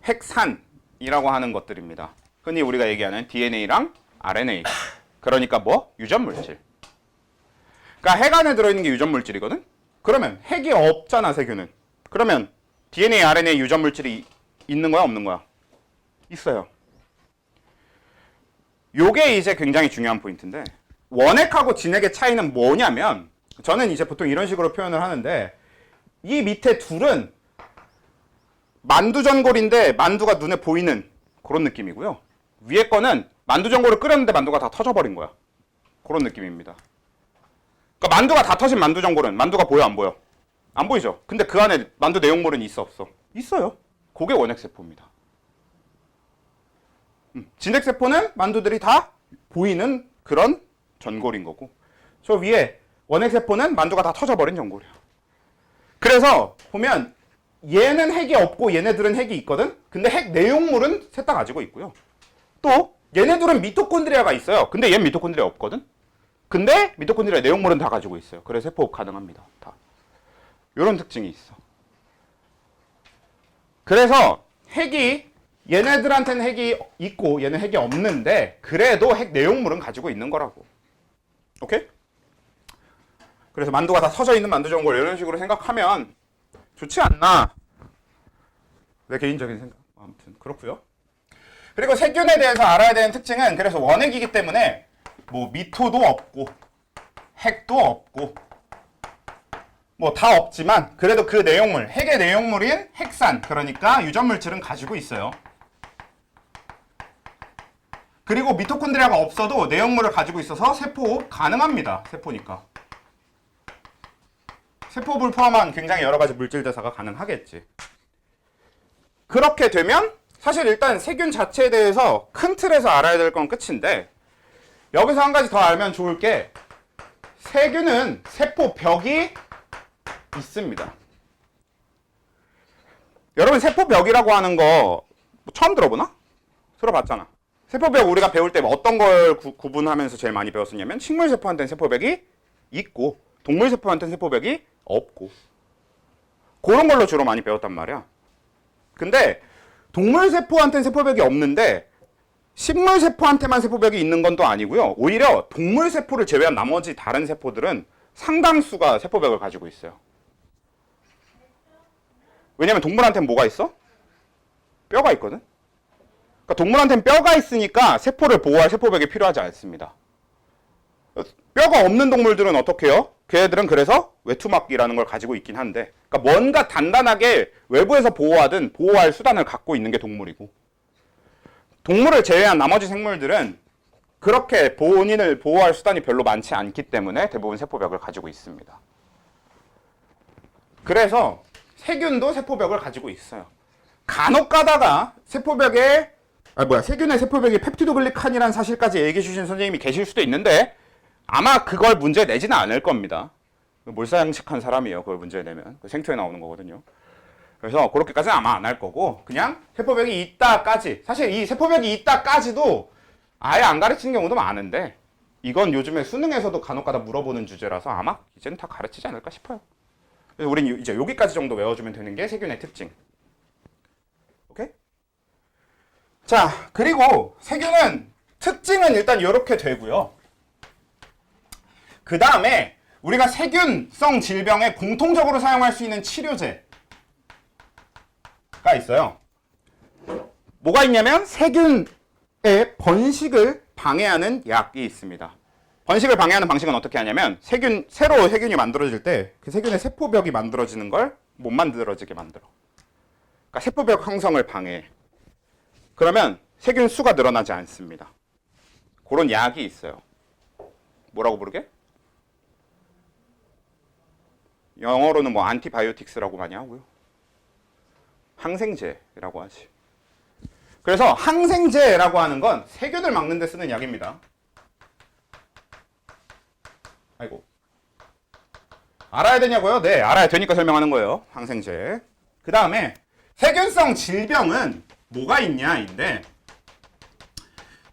핵산이라고 하는 것들입니다. 흔히 우리가 얘기하는 DNA랑 RNA. 그러니까 뭐? 유전물질. 그러니까 핵 안에 들어있는 게 유전물질이거든? 그러면 핵이 없잖아, 세균은. 그러면 DNA, RNA 유전물질이 있는 거야, 없는 거야? 있어요. 요게 이제 굉장히 중요한 포인트인데 원핵하고 진핵의 차이는 뭐냐면 저는 이제 보통 이런 식으로 표현을 하는데 이 밑에 둘은 만두전골인데 만두가 눈에 보이는 그런 느낌이고요. 위에 거는 만두전골을 끓였는데 만두가 다 터져버린 거야. 그런 느낌입니다. 그러니까 만두가 다 터진 만두전골은 만두가 보여, 안 보여? 안 보이죠? 근데 그 안에 만두 내용물은 있어, 없어? 있어요. 그게 원핵세포입니다. 진핵세포는 만두들이 다 보이는 그런 전골인 거고 저 위에 원핵세포는 만두가 다 터져버린 전골이야. 그래서 보면 얘는 핵이 없고 얘네들은 핵이 있거든? 근데 핵 내용물은 셋 다 가지고 있고요. 또 얘네들은 미토콘드리아가 있어요. 근데 얘는 미토콘드리아 없거든? 근데 미토콘드리아 내용물은 다 가지고 있어요. 그래서 세포 가능합니다. 다. 이런 특징이 있어. 그래서 핵이 얘네들한테는 핵이 있고 얘는 핵이 없는데 그래도 핵 내용물은 가지고 있는 거라고. 오케이? 그래서 만두가 다 터져 있는 만두전골 이런 식으로 생각하면 좋지 않나? 내 개인적인 생각. 아무튼 그렇고요. 그리고 세균에 대해서 알아야 되는 특징은 그래서 원핵이기 때문에 뭐 미토도 없고 핵도 없고 뭐 다 없지만 그래도 그 내용물, 핵의 내용물인 핵산, 그러니까 유전물질은 가지고 있어요. 그리고 미토콘드리아가 없어도 내용물을 가지고 있어서 세포 가능합니다. 세포니까. 세포를 포함한 굉장히 여러 가지 물질 대사가 가능하겠지. 그렇게 되면 사실 일단 세균 자체에 대해서 큰 틀에서 알아야 될 건 끝인데 여기서 한 가지 더 알면 좋을 게 세균은 세포벽이 있습니다. 여러분 세포벽이라고 하는 거 처음 들어보나? 들어봤잖아. 세포벽 우리가 배울 때 어떤 걸 구분하면서 제일 많이 배웠었냐면 식물세포한테는 세포벽이 있고 동물세포한테는 세포벽이 없고 그런 걸로 주로 많이 배웠단 말이야. 근데 동물세포한테는 세포벽이 없는데 식물세포한테만 세포벽이 있는 건 또 아니고요. 오히려 동물세포를 제외한 나머지 다른 세포들은 상당수가 세포벽을 가지고 있어요. 왜냐면 동물한테는 뭐가 있어? 뼈가 있거든. 그러니까 동물한테는 뼈가 있으니까 세포를 보호할 세포벽이 필요하지 않습니다. 뼈가 없는 동물들은 어떻게 해요? 걔네들은 그래서 외투막이라는 걸 가지고 있긴 한데 그러니까 뭔가 단단하게 외부에서 보호하든 보호할 수단을 갖고 있는 게 동물이고 동물을 제외한 나머지 생물들은 그렇게 본인을 보호할 수단이 별로 많지 않기 때문에 대부분 세포벽을 가지고 있습니다. 그래서 세균도 세포벽을 가지고 있어요. 간혹 가다가 세균의 세포벽이 펩티도글리칸이라는 사실까지 얘기해 주신 선생님이 계실 수도 있는데 아마 그걸 문제 내지는 않을 겁니다. 몰사양식한 사람이에요. 그걸 문제 내면. 생투에 나오는 거거든요. 그래서 그렇게까지는 아마 안 할 거고 그냥 세포벽이 있다까지 사실 이 세포벽이 있다까지도 아예 안 가르치는 경우도 많은데 이건 요즘에 수능에서도 간혹 가다 물어보는 주제라서 아마 이제는 다 가르치지 않을까 싶어요. 그래서 우린 이제 여기까지 정도 외워주면 되는 게 세균의 특징. 오케이? 자, 그리고 세균은 특징은 일단 이렇게 되고요. 그 다음에 우리가 세균성 질병에 공통적으로 사용할 수 있는 치료제가 있어요. 뭐가 있냐면 세균의 번식을 방해하는 약이 있습니다. 번식을 방해하는 방식은 어떻게 하냐면 새로 세균이 만들어질 때 그 세균의 세포벽이 만들어지는 걸 못 만들어지게 만들어. 그러니까 세포벽 형성을 방해해. 그러면 세균 수가 늘어나지 않습니다. 그런 약이 있어요. 뭐라고 부르게? 영어로는 뭐 안티바이오틱스라고 많이 하고요. 항생제라고 하지. 그래서 항생제라고 하는 건 세균을 막는 데 쓰는 약입니다. 아이고. 알아야 되냐고요? 네, 알아야 되니까 설명하는 거예요. 항생제. 그 다음에 세균성 질병은 뭐가 있냐인데,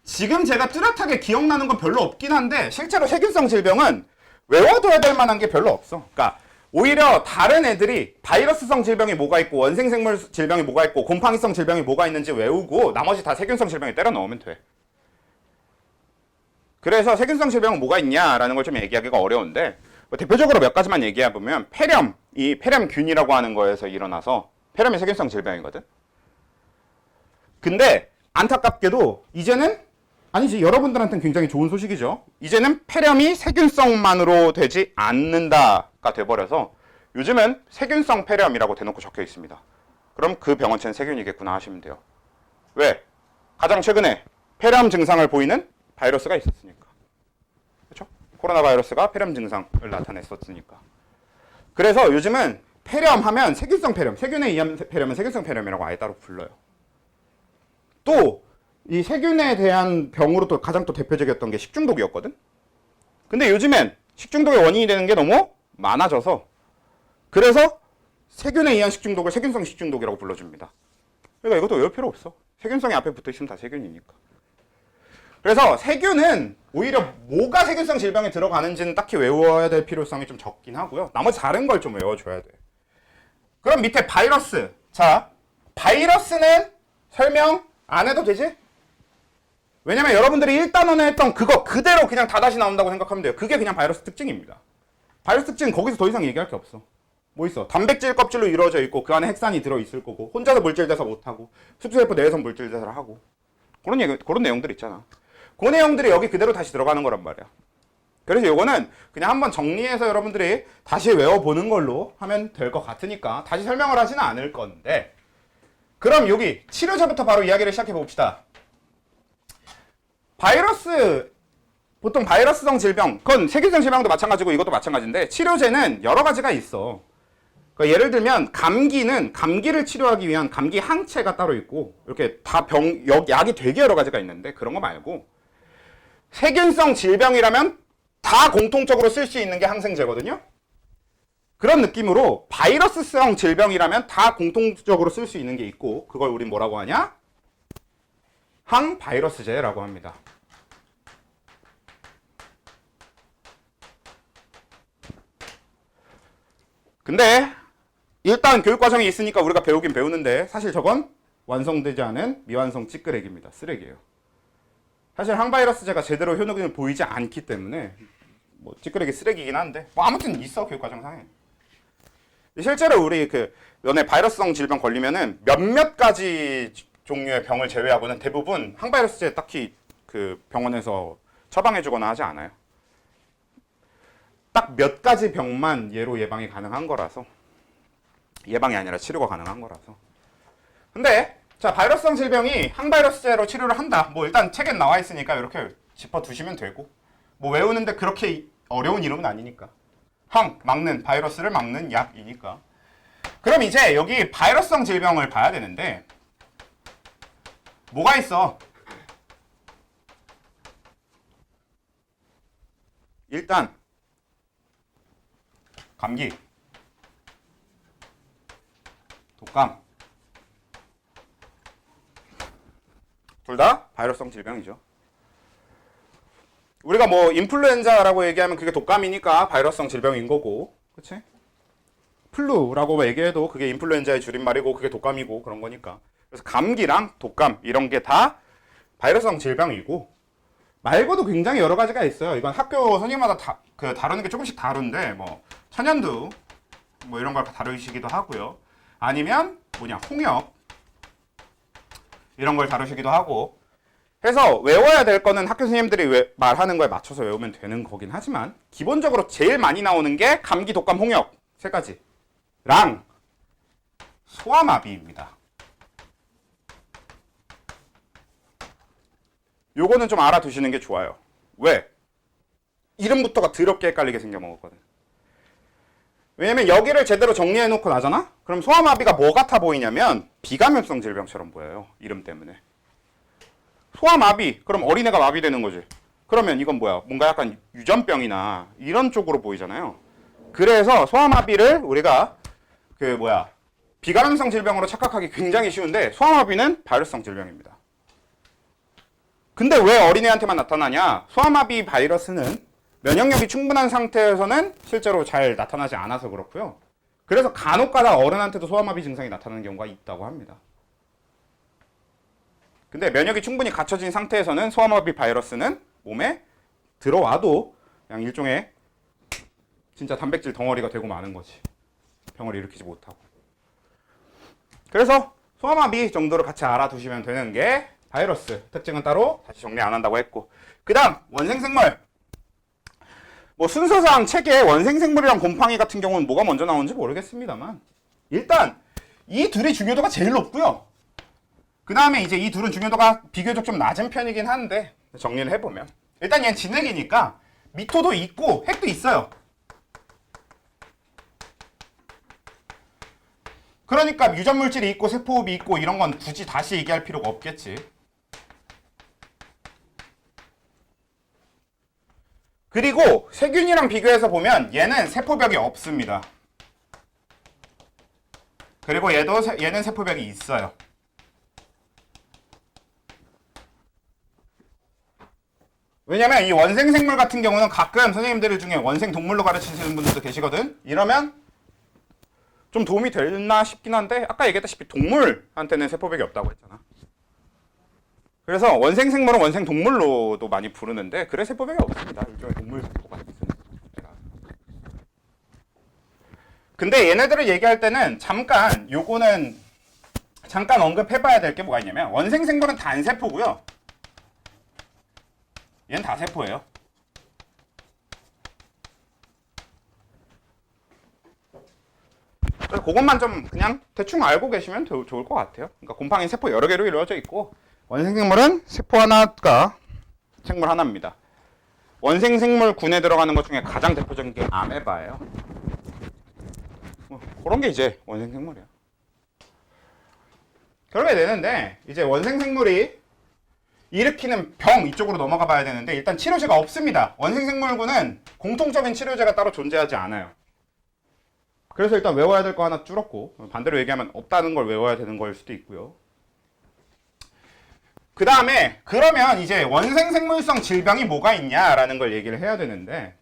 지금 제가 뚜렷하게 기억나는 건 별로 없긴 한데 실제로 세균성 질병은 외워둬야 될 만한 게 별로 없어. 그러니까 오히려 다른 애들이 바이러스성 질병이 뭐가 있고 원생생물 질병이 뭐가 있고 곰팡이성 질병이 뭐가 있는지 외우고 나머지 다 세균성 질병에 때려 넣으면 돼. 그래서 세균성 질병은 뭐가 있냐라는 걸 좀 얘기하기가 어려운데, 대표적으로 몇 가지만 얘기해보면 이 폐렴균이라고 하는 거에서 일어나서, 폐렴이 세균성 질병이거든. 근데 안타깝게도 이제는, 아니지, 여러분들한테는 굉장히 좋은 소식이죠. 이제는 폐렴이 세균성만으로 되지 않는다가 돼버려서 요즘은 세균성 폐렴이라고 대놓고 적혀 있습니다. 그럼 그 병원체는 세균이겠구나 하시면 돼요. 왜? 가장 최근에 폐렴 증상을 보이는 바이러스가 있었으니까. 그렇죠? 코로나 바이러스가 폐렴 증상을 나타냈었으니까. 그래서 요즘은 폐렴 하면 세균성 폐렴, 세균에 의한 폐렴은 세균성 폐렴이라고 아예 따로 불러요. 또 이 세균에 대한 병으로 또 가장 또 대표적이었던 게 식중독이었거든. 근데 요즘엔 식중독의 원인이 되는 게 너무 많아져서, 그래서 세균에 의한 식중독을 세균성 식중독이라고 불러줍니다. 그러니까 이것도 외울 필요 없어. 세균성이 앞에 붙어 있으면 다 세균이니까. 그래서 세균은 오히려 뭐가 세균성 질병에 들어가는지는 딱히 외워야 될 필요성이 좀 적긴 하고요. 나머지 다른 걸 좀 외워줘야 돼. 그럼 밑에 바이러스. 자, 바이러스는 설명 안 해도 되지? 왜냐면 여러분들이 1단원에 했던 그거 그대로 그냥 다 다시 나온다고 생각하면 돼요. 그게 그냥 바이러스 특징입니다. 바이러스 특징은 거기서 더 이상 얘기할 게 없어. 뭐 있어? 단백질 껍질로 이루어져 있고 그 안에 핵산이 들어있을 거고, 혼자서 물질대사 못하고, 숙소세포 내에서 물질대사를 하고, 그런 내용들 있잖아. 그 내용들이 여기 그대로 다시 들어가는 거란 말이야. 그래서 이거는 그냥 한번 정리해서 여러분들이 다시 외워보는 걸로 하면 될 것 같으니까 다시 설명을 하지는 않을 건데, 그럼 여기 치료제부터 바로 이야기를 시작해 봅시다. 보통 바이러스성 질병, 그건 세균성 질병도 마찬가지고 이것도 마찬가지인데, 치료제는 여러 가지가 있어. 그러니까 예를 들면 감기는 감기를 치료하기 위한 감기 항체가 따로 있고, 이렇게 다 약이 되게 여러 가지가 있는데, 그런 거 말고 세균성 질병이라면 다 공통적으로 쓸 수 있는 게 항생제거든요. 그런 느낌으로 바이러스성 질병이라면 다 공통적으로 쓸 수 있는 게 있고, 그걸 우린 뭐라고 하냐? 항바이러스제라고 합니다. 근데 일단 교육과정이 있으니까 우리가 배우긴 배우는데, 사실 저건 완성되지 않은 미완성 찌끄레기입니다. 쓰레기예요. 사실 항바이러스제가 제대로 효능을 보이지 않기 때문에 뭐 찌끄레기 쓰레기긴 한데, 뭐 아무튼 있어, 교육과정상에. 실제로 우리 연애 바이러스성 질병 걸리면은 몇몇 가지 종류의 병을 제외하고는 대부분 항바이러스제 딱히 병원에서 처방해주거나 하지 않아요. 딱 몇 가지 병만 얘로 예방이 가능한 거라서, 예방이 아니라 치료가 가능한 거라서. 근데 자, 바이러스성 질병이 항바이러스제로 치료를 한다. 뭐 일단 책에 나와 있으니까 이렇게 짚어두시면 되고, 뭐 외우는데 그렇게 어려운 이름은 아니니까. 막는, 바이러스를 막는 약이니까. 그럼 이제 여기 바이러스성 질병을 봐야 되는데, 뭐가 있어? 일단 감기, 독감, 둘 다 바이러스성 질병이죠. 우리가 뭐 인플루엔자라고 얘기하면 그게 독감이니까 바이러스성 질병인 거고, 그치? 플루라고 얘기해도 그게 인플루엔자의 줄임말이고 그게 독감이고 그런 거니까. 그래서 감기랑 독감 이런 게 다 바이러스성 질병이고, 말고도 굉장히 여러 가지가 있어요. 이건 학교 선생님마다 다루는 게 조금씩 다른데 뭐 천연두 뭐 이런 걸 다루시기도 하고요. 아니면 뭐냐 홍역 이런 걸 다루시기도 하고 해서 외워야 될 거는 학교 선생님들이 말하는 거에 맞춰서 외우면 되는 거긴 하지만 기본적으로 제일 많이 나오는 게 감기, 독감, 홍역 세 가지랑 소아마비입니다. 요거는 좀 알아두시는 게 좋아요. 왜? 이름부터가 더럽게 헷갈리게 생겨먹었거든. 왜냐면 여기를 제대로 정리해놓고 나잖아? 그럼 소아마비가 뭐 같아 보이냐면 비감염성 질병처럼 보여요. 이름 때문에. 소아마비, 그럼 어린애가 마비되는 거지. 그러면 이건 뭐야? 뭔가 약간 유전병이나 이런 쪽으로 보이잖아요. 그래서 소아마비를 우리가 비감염성 질병으로 착각하기 굉장히 쉬운데 소아마비는 바이러스성 질병입니다. 근데 왜 어린애한테만 나타나냐? 소아마비 바이러스는 면역력이 충분한 상태에서는 실제로 잘 나타나지 않아서 그렇고요. 그래서 간혹가다 어른한테도 소아마비 증상이 나타나는 경우가 있다고 합니다. 근데 면역이 충분히 갖춰진 상태에서는 소아마비 바이러스는 몸에 들어와도 그냥 일종의 진짜 단백질 덩어리가 되고 마는 거지. 병을 일으키지 못하고. 그래서 소아마비 정도를 같이 알아두시면 되는 게 바이러스. 특징은 따로 다시 정리 안 한다고 했고. 그 다음 원생생물. 뭐 순서상 책에 원생생물이랑 곰팡이 같은 경우는 뭐가 먼저 나오는지 모르겠습니다만 일단 이 둘이 중요도가 제일 높고요. 그 다음에 이제 이 둘은 중요도가 비교적 좀 낮은 편이긴 한데 정리를 해보면 일단 얘는 진핵이니까 미토도 있고 핵도 있어요. 그러니까 유전물질이 있고 세포흡이 있고 이런 건 굳이 다시 얘기할 필요가 없겠지. 그리고 세균이랑 비교해서 보면 얘는 세포벽이 없습니다. 그리고 얘는 세포벽이 있어요. 왜냐면 이 원생생물 같은 경우는 가끔 선생님들 중에 원생동물로 가르치시는 분들도 계시거든. 이러면 좀 도움이 되나 싶긴 한데 아까 얘기했다시피 동물한테는 세포벽이 없다고 했잖아. 그래서 원생생물은 원생동물로도 많이 부르는데 그래 세포벽이 없습니다. 일종의 동물 세포가 있습니다. 근데 얘네들을 얘기할 때는 요거는 잠깐 언급해봐야 될 게 뭐가 있냐면 원생생물은 단세포고요. 얘는 다 세포예요. 그래서 그것만 좀 그냥 대충 알고 계시면 좋을 것 같아요. 그러니까 곰팡이 세포 여러 개로 이루어져 있고 원생생물은 세포 하나가 생물 하나입니다. 원생생물군에 들어가는 것 중에 가장 대표적인 게 아메바예요. 그런 게 이제 원생생물이야. 그렇게 되는데 이제 원생생물이 일으키는 병 이쪽으로 넘어가 봐야 되는데 일단 치료제가 없습니다. 원생생물군은 공통적인 치료제가 따로 존재하지 않아요. 그래서 일단 외워야 될 거 하나 줄었고 반대로 얘기하면 없다는 걸 외워야 되는 걸 수도 있고요. 그 다음에 그러면 이제 원생생물성 질병이 뭐가 있냐라는 걸 얘기를 해야 되는데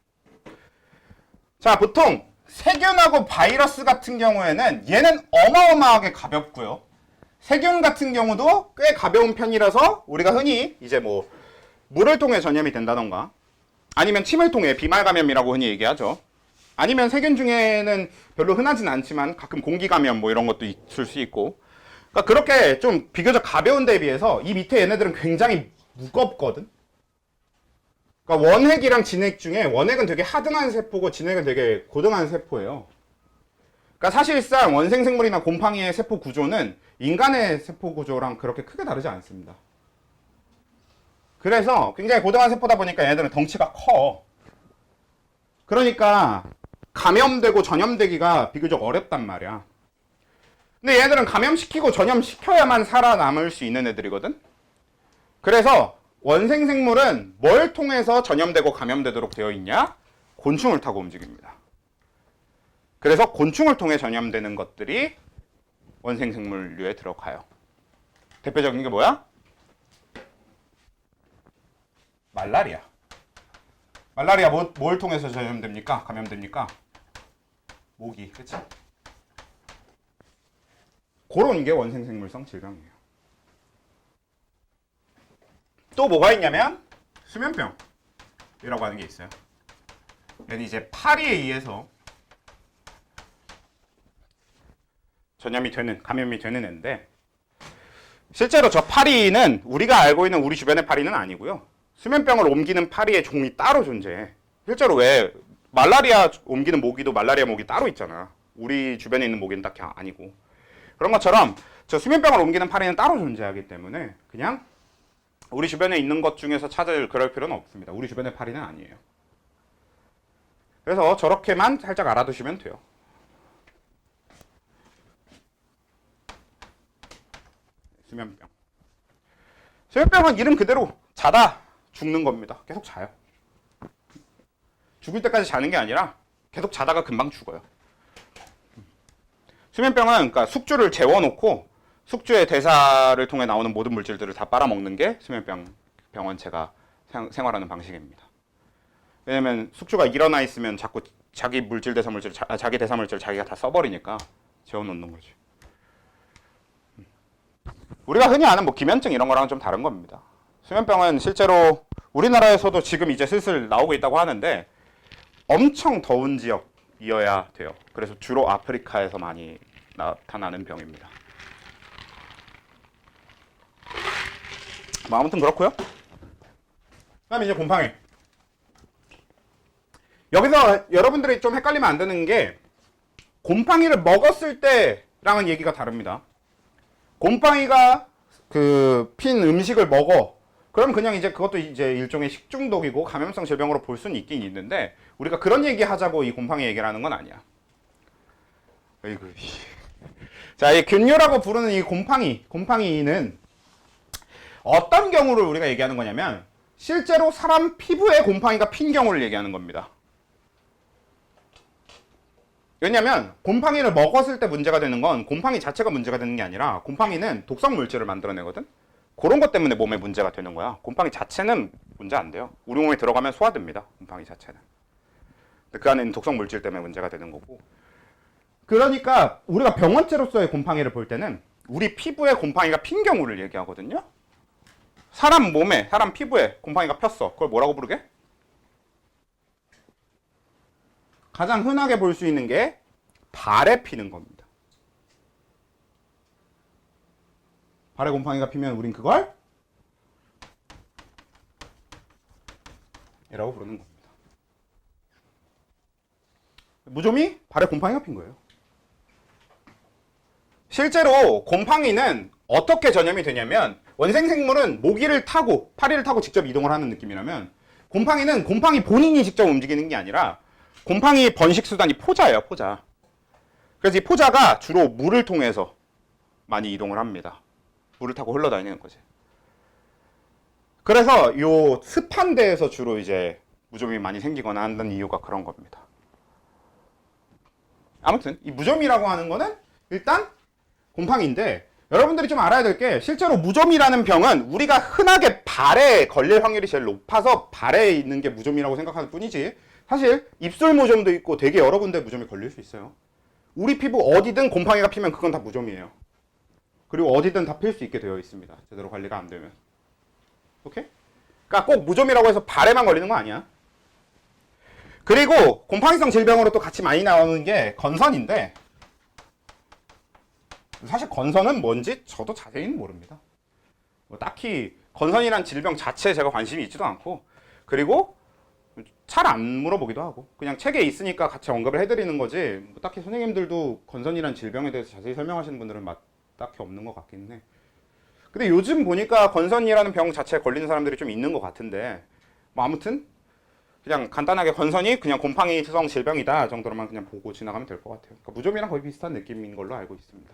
자 보통 세균하고 바이러스 같은 경우에는 얘는 어마어마하게 가볍고요. 세균 같은 경우도 꽤 가벼운 편이라서 우리가 흔히 이제 뭐 물을 통해 전염이 된다던가 아니면 침을 통해 비말 감염이라고 흔히 얘기하죠. 아니면 세균 중에는 별로 흔하진 않지만 가끔 공기 감염 뭐 이런 것도 있을 수 있고 그러니까 그렇게 좀 비교적 가벼운 데에 비해서 이 밑에 얘네들은 굉장히 무겁거든. 그러니까 원핵이랑 진핵 중에 원핵은 되게 하등한 세포고 진핵은 되게 고등한 세포예요. 그러니까 사실상 원생생물이나 곰팡이의 세포 구조는 인간의 세포 구조랑 그렇게 크게 다르지 않습니다. 그래서 굉장히 고등한 세포다 보니까 얘네들은 덩치가 커. 그러니까 감염되고 전염되기가 비교적 어렵단 말이야. 근데 얘네들은 감염시키고 전염시켜야만 살아남을 수 있는 애들이거든. 그래서 원생생물은 뭘 통해서 전염되고 감염되도록 되어 있냐? 곤충을 타고 움직입니다. 그래서 곤충을 통해 전염되는 것들이 원생생물류에 들어가요. 대표적인 게 뭐야? 말라리아. 말라리아 뭘 통해서 전염됩니까? 감염됩니까? 모기, 그치? 그런 게 원생생물성 질병이에요. 또 뭐가 있냐면 수면병이라고 하는 게 있어요. 얘는 이제 파리에 의해서 감염이 되는 애인데, 실제로 저 파리는 우리가 알고 있는 우리 주변의 파리는 아니고요. 수면병을 옮기는 파리의 종이 따로 존재해. 실제로 왜 말라리아 옮기는 모기도 말라리아 모기 따로 있잖아. 우리 주변에 있는 모기는 딱히 아니고. 그런 것처럼 저 수면병을 옮기는 파리는 따로 존재하기 때문에 그냥 우리 주변에 있는 것 중에서 찾을 그럴 필요는 없습니다. 우리 주변의 파리는 아니에요. 그래서 저렇게만 살짝 알아두시면 돼요. 수면병. 수면병은 이름 그대로 자다 죽는 겁니다. 계속 자요. 죽을 때까지 자는 게 아니라 계속 자다가 금방 죽어요. 수면병은 그러니까 숙주를 재워놓고 숙주의 대사를 통해 나오는 모든 물질들을 다 빨아먹는 게 병원체가 생활하는 방식입니다. 왜냐면 숙주가 일어나 있으면 자꾸 자기 대사물질을 자기가 다 써버리니까 재워놓는 거지. 우리가 흔히 아는 뭐 기면증 이런 거랑은 좀 다른 겁니다. 수면병은 실제로 우리나라에서도 지금 이제 슬슬 나오고 있다고 하는데 엄청 더운 지역이어야 돼요. 그래서 주로 아프리카에서 많이 나타나는 병입니다. 뭐 아무튼 그렇고요. 그다음에 이제 곰팡이. 여기서 여러분들이 좀 헷갈리면 안 되는 게 곰팡이를 먹었을 때랑은 얘기가 다릅니다. 곰팡이가 핀 음식을 먹어. 그럼 그냥 이제 그것도 이제 일종의 식중독이고 감염성 질병으로 볼 수는 있긴 있는데 우리가 그런 얘기 하자고 이 곰팡이 얘기를 하는 건 아니야. 어이구. 자, 이 균류라고 부르는 이 곰팡이는 어떤 경우를 우리가 얘기하는 거냐면 실제로 사람 피부에 곰팡이가 핀 경우를 얘기하는 겁니다. 왜냐면 곰팡이를 먹었을 때 문제가 되는 건 곰팡이 자체가 문제가 되는 게 아니라 곰팡이는 독성 물질을 만들어내거든. 그런 것 때문에 몸에 문제가 되는 거야. 곰팡이 자체는 문제 안 돼요. 우리 몸에 들어가면 소화됩니다. 곰팡이 자체는. 근데 그 안에 있는 독성 물질 때문에 문제가 되는 거고. 그러니까 우리가 병원체로서의 곰팡이를 볼 때는 우리 피부에 곰팡이가 핀 경우를 얘기하거든요. 사람 피부에 곰팡이가 폈어. 그걸 뭐라고 부르게? 가장 흔하게 볼 수 있는 게 발에 피는 겁니다. 발에 곰팡이가 피면 우린 그걸 이라고 부르는 겁니다. 무좀이 발에 곰팡이가 핀 거예요. 실제로 곰팡이는 어떻게 전염이 되냐면 원생생물은 모기를 타고 파리를 타고 직접 이동을 하는 느낌이라면 곰팡이는 곰팡이 본인이 직접 움직이는 게 아니라 곰팡이 번식 수단이 포자예요, 포자. 그래서 이 포자가 주로 물을 통해서 많이 이동을 합니다. 물을 타고 흘러다니는 거지. 그래서 요 습한 데에서 주로 이제 무좀이 많이 생기거나 한다는 이유가 그런 겁니다. 아무튼 이 무좀이라고 하는 거는 일단 곰팡이인데 여러분들이 좀 알아야 될 게 실제로 무좀이라는 병은 우리가 흔하게 발에 걸릴 확률이 제일 높아서 발에 있는 게 무좀이라고 생각하는 뿐이지 사실 입술 무좀도 있고 되게 여러 군데 무좀이 걸릴 수 있어요. 우리 피부 어디든 곰팡이가 피면 그건 다 무좀이에요. 그리고 어디든 다 필 수 있게 되어 있습니다. 제대로 관리가 안 되면. 오케이? 그러니까 꼭 무좀이라고 해서 발에만 걸리는 거 아니야. 그리고 곰팡이성 질병으로 또 같이 많이 나오는 게 건선인데 사실 건선은 뭔지 저도 자세히는 모릅니다. 뭐 딱히 건선이란 질병 자체에 제가 관심이 있지도 않고 그리고 잘 안 물어보기도 하고 그냥 책에 있으니까 같이 언급을 해드리는 거지 뭐 딱히 선생님들도 건선이란 질병에 대해서 자세히 설명하시는 분들은 딱히 없는 것 같긴 해. 근데 요즘 보니까 건선이라는 병 자체에 걸리는 사람들이 좀 있는 것 같은데 뭐 아무튼 그냥 간단하게 건선이 그냥 곰팡이성 질병이다 정도로만 그냥 보고 지나가면 될 것 같아요. 그러니까 무좀이랑 거의 비슷한 느낌인 걸로 알고 있습니다.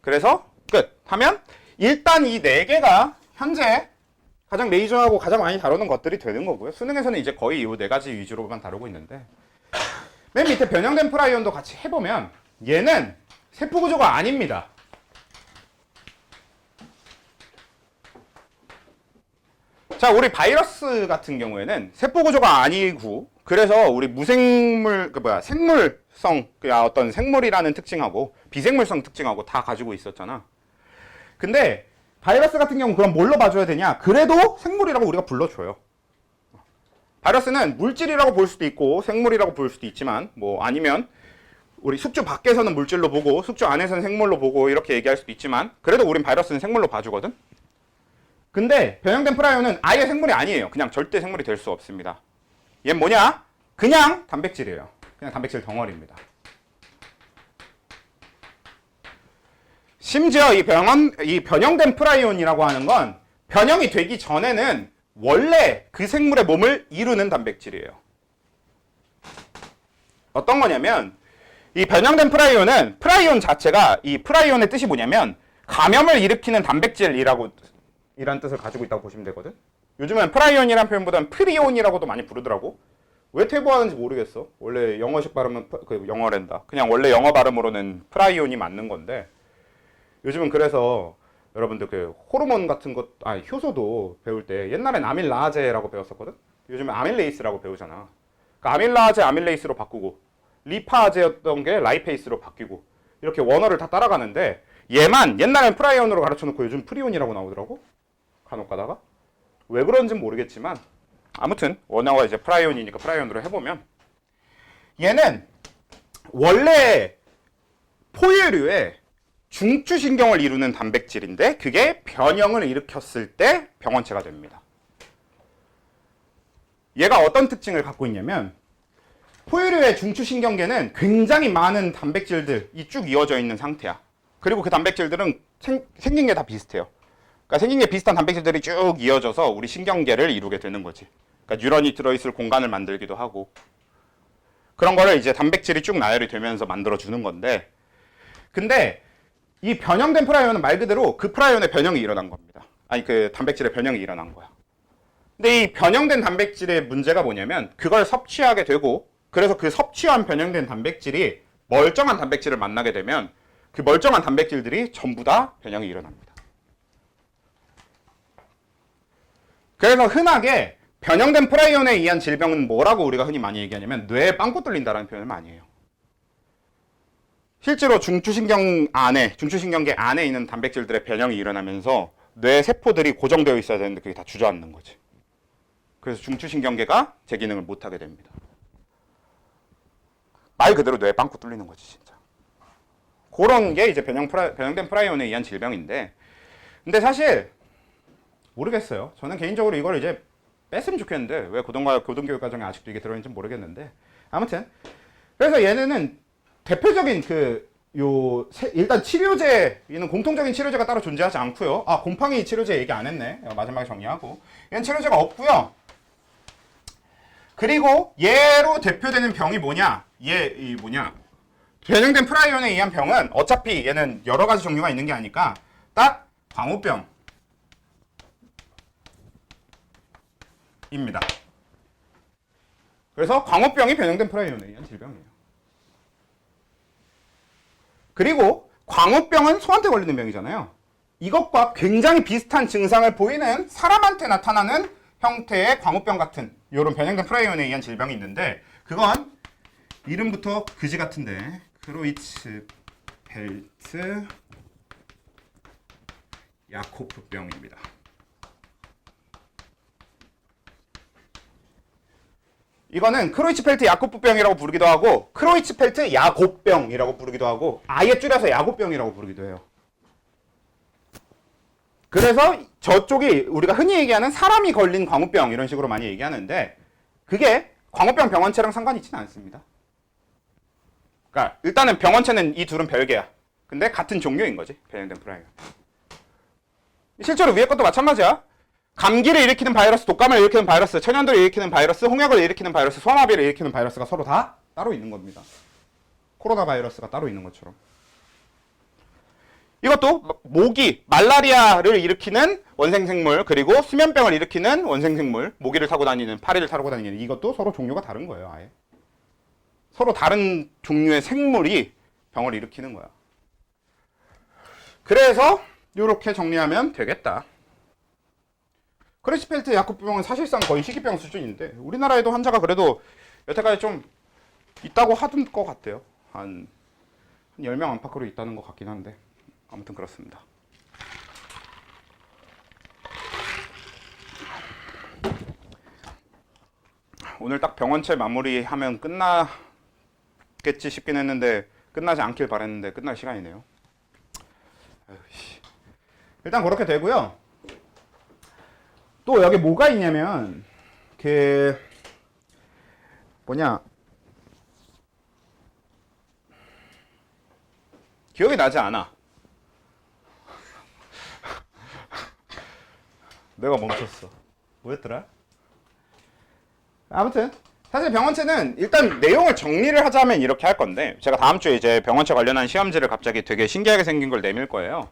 그래서 끝 하면 일단 이 4개가 현재 가장 메이저하고 가장 많이 다루는 것들이 되는 거고요. 수능에서는 이제 거의 이 4가지 위주로만 다루고 있는데 맨 밑에 변형된 프라이온도 같이 해보면 얘는 세포 구조가 아닙니다. 자, 우리 바이러스 같은 경우에는 세포 구조가 아니고 그래서 우리 생물성 어떤 생물이라는 특징하고 비생물성 특징하고 다 가지고 있었잖아. 근데 바이러스 같은 경우 그럼 뭘로 봐줘야 되냐? 그래도 생물이라고 우리가 불러줘요. 바이러스는 물질이라고 볼 수도 있고 생물이라고 볼 수도 있지만 뭐 아니면 우리 숙주 밖에서는 물질로 보고 숙주 안에서는 생물로 보고 이렇게 얘기할 수도 있지만 그래도 우린 바이러스는 생물로 봐주거든. 근데 변형된 프라이온은 아예 생물이 아니에요. 그냥 절대 생물이 될 수 없습니다. 얘는 뭐냐? 그냥 단백질이에요. 그냥 단백질 덩어리입니다. 심지어 이 변형된 프라이온이라고 하는 건 변형이 되기 전에는 원래 그 생물의 몸을 이루는 단백질이에요. 어떤 거냐면 이 변형된 프라이온은 프라이온 자체가 이 프라이온의 뜻이 뭐냐면 감염을 일으키는 단백질이라고 이란 뜻을 가지고 있다고 보시면 되거든. 요즘은 프라이온이라는 표현보다는 프리온이라고도 많이 부르더라고. 왜 퇴보하는지 모르겠어. 원래 영어식 발음은 영어랜다. 그냥 원래 영어 발음으로는 프라이온이 맞는 건데 요즘은 그래서 여러분들 그 호르몬 같은 것, 효소도 배울 때 옛날엔 아밀라아제라고 배웠었거든. 요즘은 아밀레이스라고 배우잖아. 그러니까 아밀라아제 아밀레이스로 바꾸고 리파아제였던 게 라이페이스로 바뀌고 이렇게 원어를 다 따라가는데 얘만 옛날엔 프라이온으로 가르쳐놓고 요즘 프리온이라고 나오더라고. 간혹 가다가 왜 그런지는 모르겠지만 아무튼 원어가 이제 프라이온이니까 프라이온으로 해보면 얘는 원래 포유류의 중추신경을 이루는 단백질인데 그게 변형을 일으켰을 때 병원체가 됩니다. 얘가 어떤 특징을 갖고 있냐면 포유류의 중추신경계는 굉장히 많은 단백질들이 쭉 이어져 있는 상태야. 그리고 그 단백질들은 생긴 게 다 비슷해요. 그러니까 생긴 게 비슷한 단백질들이 쭉 이어져서 우리 신경계를 이루게 되는 거지. 그러니까 뉴런이 들어있을 공간을 만들기도 하고 그런 거를 이제 단백질이 쭉 나열이 되면서 만들어주는 건데 근데 이 변형된 프라이온은 말 그대로 그 프라이온의 변형이 일어난 겁니다. 아니 그 단백질의 변형이 일어난 거야. 근데 이 변형된 단백질의 문제가 뭐냐면 그걸 섭취하게 되고 그래서 그 섭취한 변형된 단백질이 멀쩡한 단백질을 만나게 되면 그 멀쩡한 단백질들이 전부 다 변형이 일어납니다. 그래서 흔하게 변형된 프라이온에 의한 질병은 뭐라고 우리가 흔히 많이 얘기하냐면 뇌에 빵꾸 뚫린다라는 표현을 많이 해요. 실제로 중추신경계 안에 있는 단백질들의 변형이 일어나면서 뇌 세포들이 고정되어 있어야 되는데 그게 다 주저앉는 거지. 그래서 중추신경계가 제 기능을 못하게 됩니다. 말 그대로 뇌에 빵꾸 뚫리는 거지 진짜. 그런 게 이제 변형된 프라이온에 의한 질병인데 근데 사실 모르겠어요. 저는 개인적으로 이걸 이제 뺐으면 좋겠는데 왜 고등교육 과정에 아직도 이게 들어있는지 모르겠는데 아무튼 그래서 얘네는 대표적인 일단 치료제는 공통적인 치료제가 따로 존재하지 않고요. 곰팡이 치료제 얘기 안 했네. 마지막에 정리하고 얘는 치료제가 없고요. 그리고 얘로 대표되는 병이 뭐냐? 변형된 프라이온에 의한 병은 어차피 얘는 여러 가지 종류가 있는 게 아니까 딱 광우병입니다. 그래서 광우병이 변형된 프라이온에 의한 질병이에요. 그리고 광우병은 소한테 걸리는 병이잖아요. 이것과 굉장히 비슷한 증상을 보이는 사람한테 나타나는 형태의 광우병 같은 이런 변형된 프라이온에 의한 질병이 있는데 그건 이름부터 그지 같은데 크로이츠펠트 야코프병입니다. 이거는 크로이츠펠트 야코프병이라고 부르기도 하고 크로이츠펠트 야곱병이라고 부르기도 하고 아예 줄여서 야곱병이라고 부르기도 해요. 그래서 저쪽이 우리가 흔히 얘기하는 사람이 걸린 광우병 이런 식으로 많이 얘기하는데 그게 광우병 병원체랑 상관이 있지는 않습니다. 그러니까 일단은 병원체는 이 둘은 별개야. 근데 같은 종류인 거지. 변형된 프라이온. 실제로 위에 것도 마찬가지야. 감기를 일으키는 바이러스, 독감을 일으키는 바이러스, 천연두를 일으키는 바이러스, 홍역을 일으키는 바이러스, 소아마비를 일으키는 바이러스가 서로 다 따로 있는 겁니다. 코로나 바이러스가 따로 있는 것처럼. 이것도 모기, 말라리아를 일으키는 원생생물, 그리고 수면병을 일으키는 원생생물, 모기를 타고 다니는, 파리를 타고 다니는 이것도 서로 종류가 다른 거예요, 아예. 서로 다른 종류의 생물이 병을 일으키는 거야. 그래서 이렇게 정리하면 되겠다. 크로이츠펠트 야코프병은 사실상 거의 희귀병 수준인데 우리나라에도 환자가 그래도 여태까지 좀 있다고 하던 것 같아요. 한 10명 안팎으로 있다는 것 같긴 한데 아무튼 그렇습니다. 오늘 딱 병원체 마무리하면 끝나겠지 싶긴 했는데 끝나지 않길 바랬는데 끝날 시간이네요. 일단 그렇게 되고요. 또 여기 뭐가 있냐면 그 뭐냐 기억이 나지 않아. 내가 멈췄어. 뭐였더라? 아무튼 사실 병원체는 일단 내용을 정리를 하자면 이렇게 할 건데, 제가 다음 주에 이제 병원체 관련한 시험지를 갑자기 되게 신기하게 생긴 걸 내밀 거예요.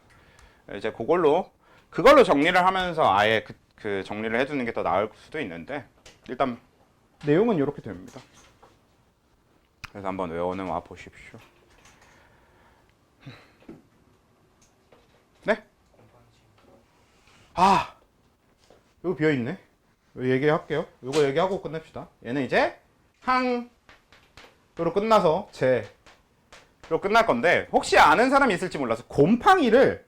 이제 그걸로 정리를 하면서 아예 그 정리를 해두는 게 더 나을 수도 있는데, 일단 내용은 이렇게 됩니다. 그래서 한번 외워는 와 보십시오. 네? 아, 여기 비어 있네. 얘기할게요. 이거 얘기하고 끝냅시다. 얘는 이제 항으로 끝나서 제로 끝날 건데, 혹시 아는 사람이 있을지 몰라서 곰팡이는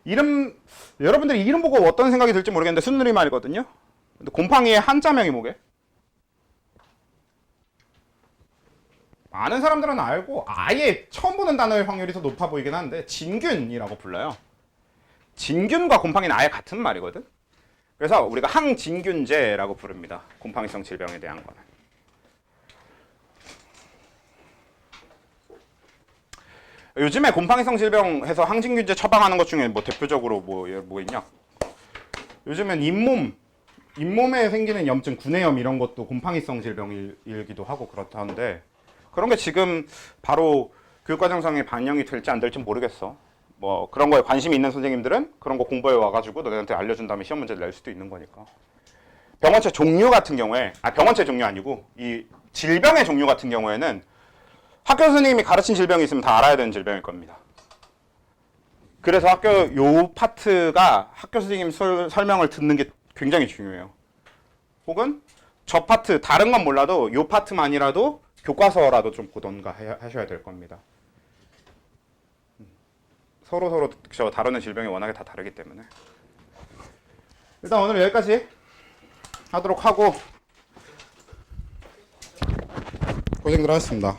이름, 여러분들이 이름 보고 어떤 생각이 들지 모르겠는데 순누리말이거든요. 근데 곰팡이의 한자명이 뭐게? 아는 사람들은 알고 아예 처음 보는 단어일 확률이 더 높아 보이긴 한데 진균이라고 불러요. 진균과 곰팡이는 아예 같은 말이거든. 그래서 우리가 항진균제라고 부릅니다. 곰팡이성 질병에 대한 거는. 요즘에 곰팡이성 질병 해서 항진균제 처방하는 것 중에 뭐 대표적으로 뭐 있냐? 요즘엔 잇몸에 생기는 염증, 구내염 이런 것도 곰팡이성 질병이기도 하고 그렇다는데, 그런 게 지금 바로 교육과정상에 반영이 될지 안 될지 모르겠어. 뭐 그런 거에 관심이 있는 선생님들은 그런 거 공부해 와가지고 너네한테 알려준 다음에 시험 문제를 낼 수도 있는 거니까. 병원체 종류 같은 경우에, 병원체 종류 아니고 이 질병의 종류 같은 경우에는 학교 선생님이 가르친 질병이 있으면 다 알아야 되는 질병일 겁니다. 그래서 요 파트가 학교 선생님 설명을 듣는 게 굉장히 중요해요. 혹은 저 파트, 다른 건 몰라도 요 파트만이라도 교과서라도 좀 보던가 하셔야 될 겁니다. 서로 저 다루는 질병이 워낙에 다 다르기 때문에. 일단 오늘 여기까지 하도록 하고, 고생들 하셨습니다.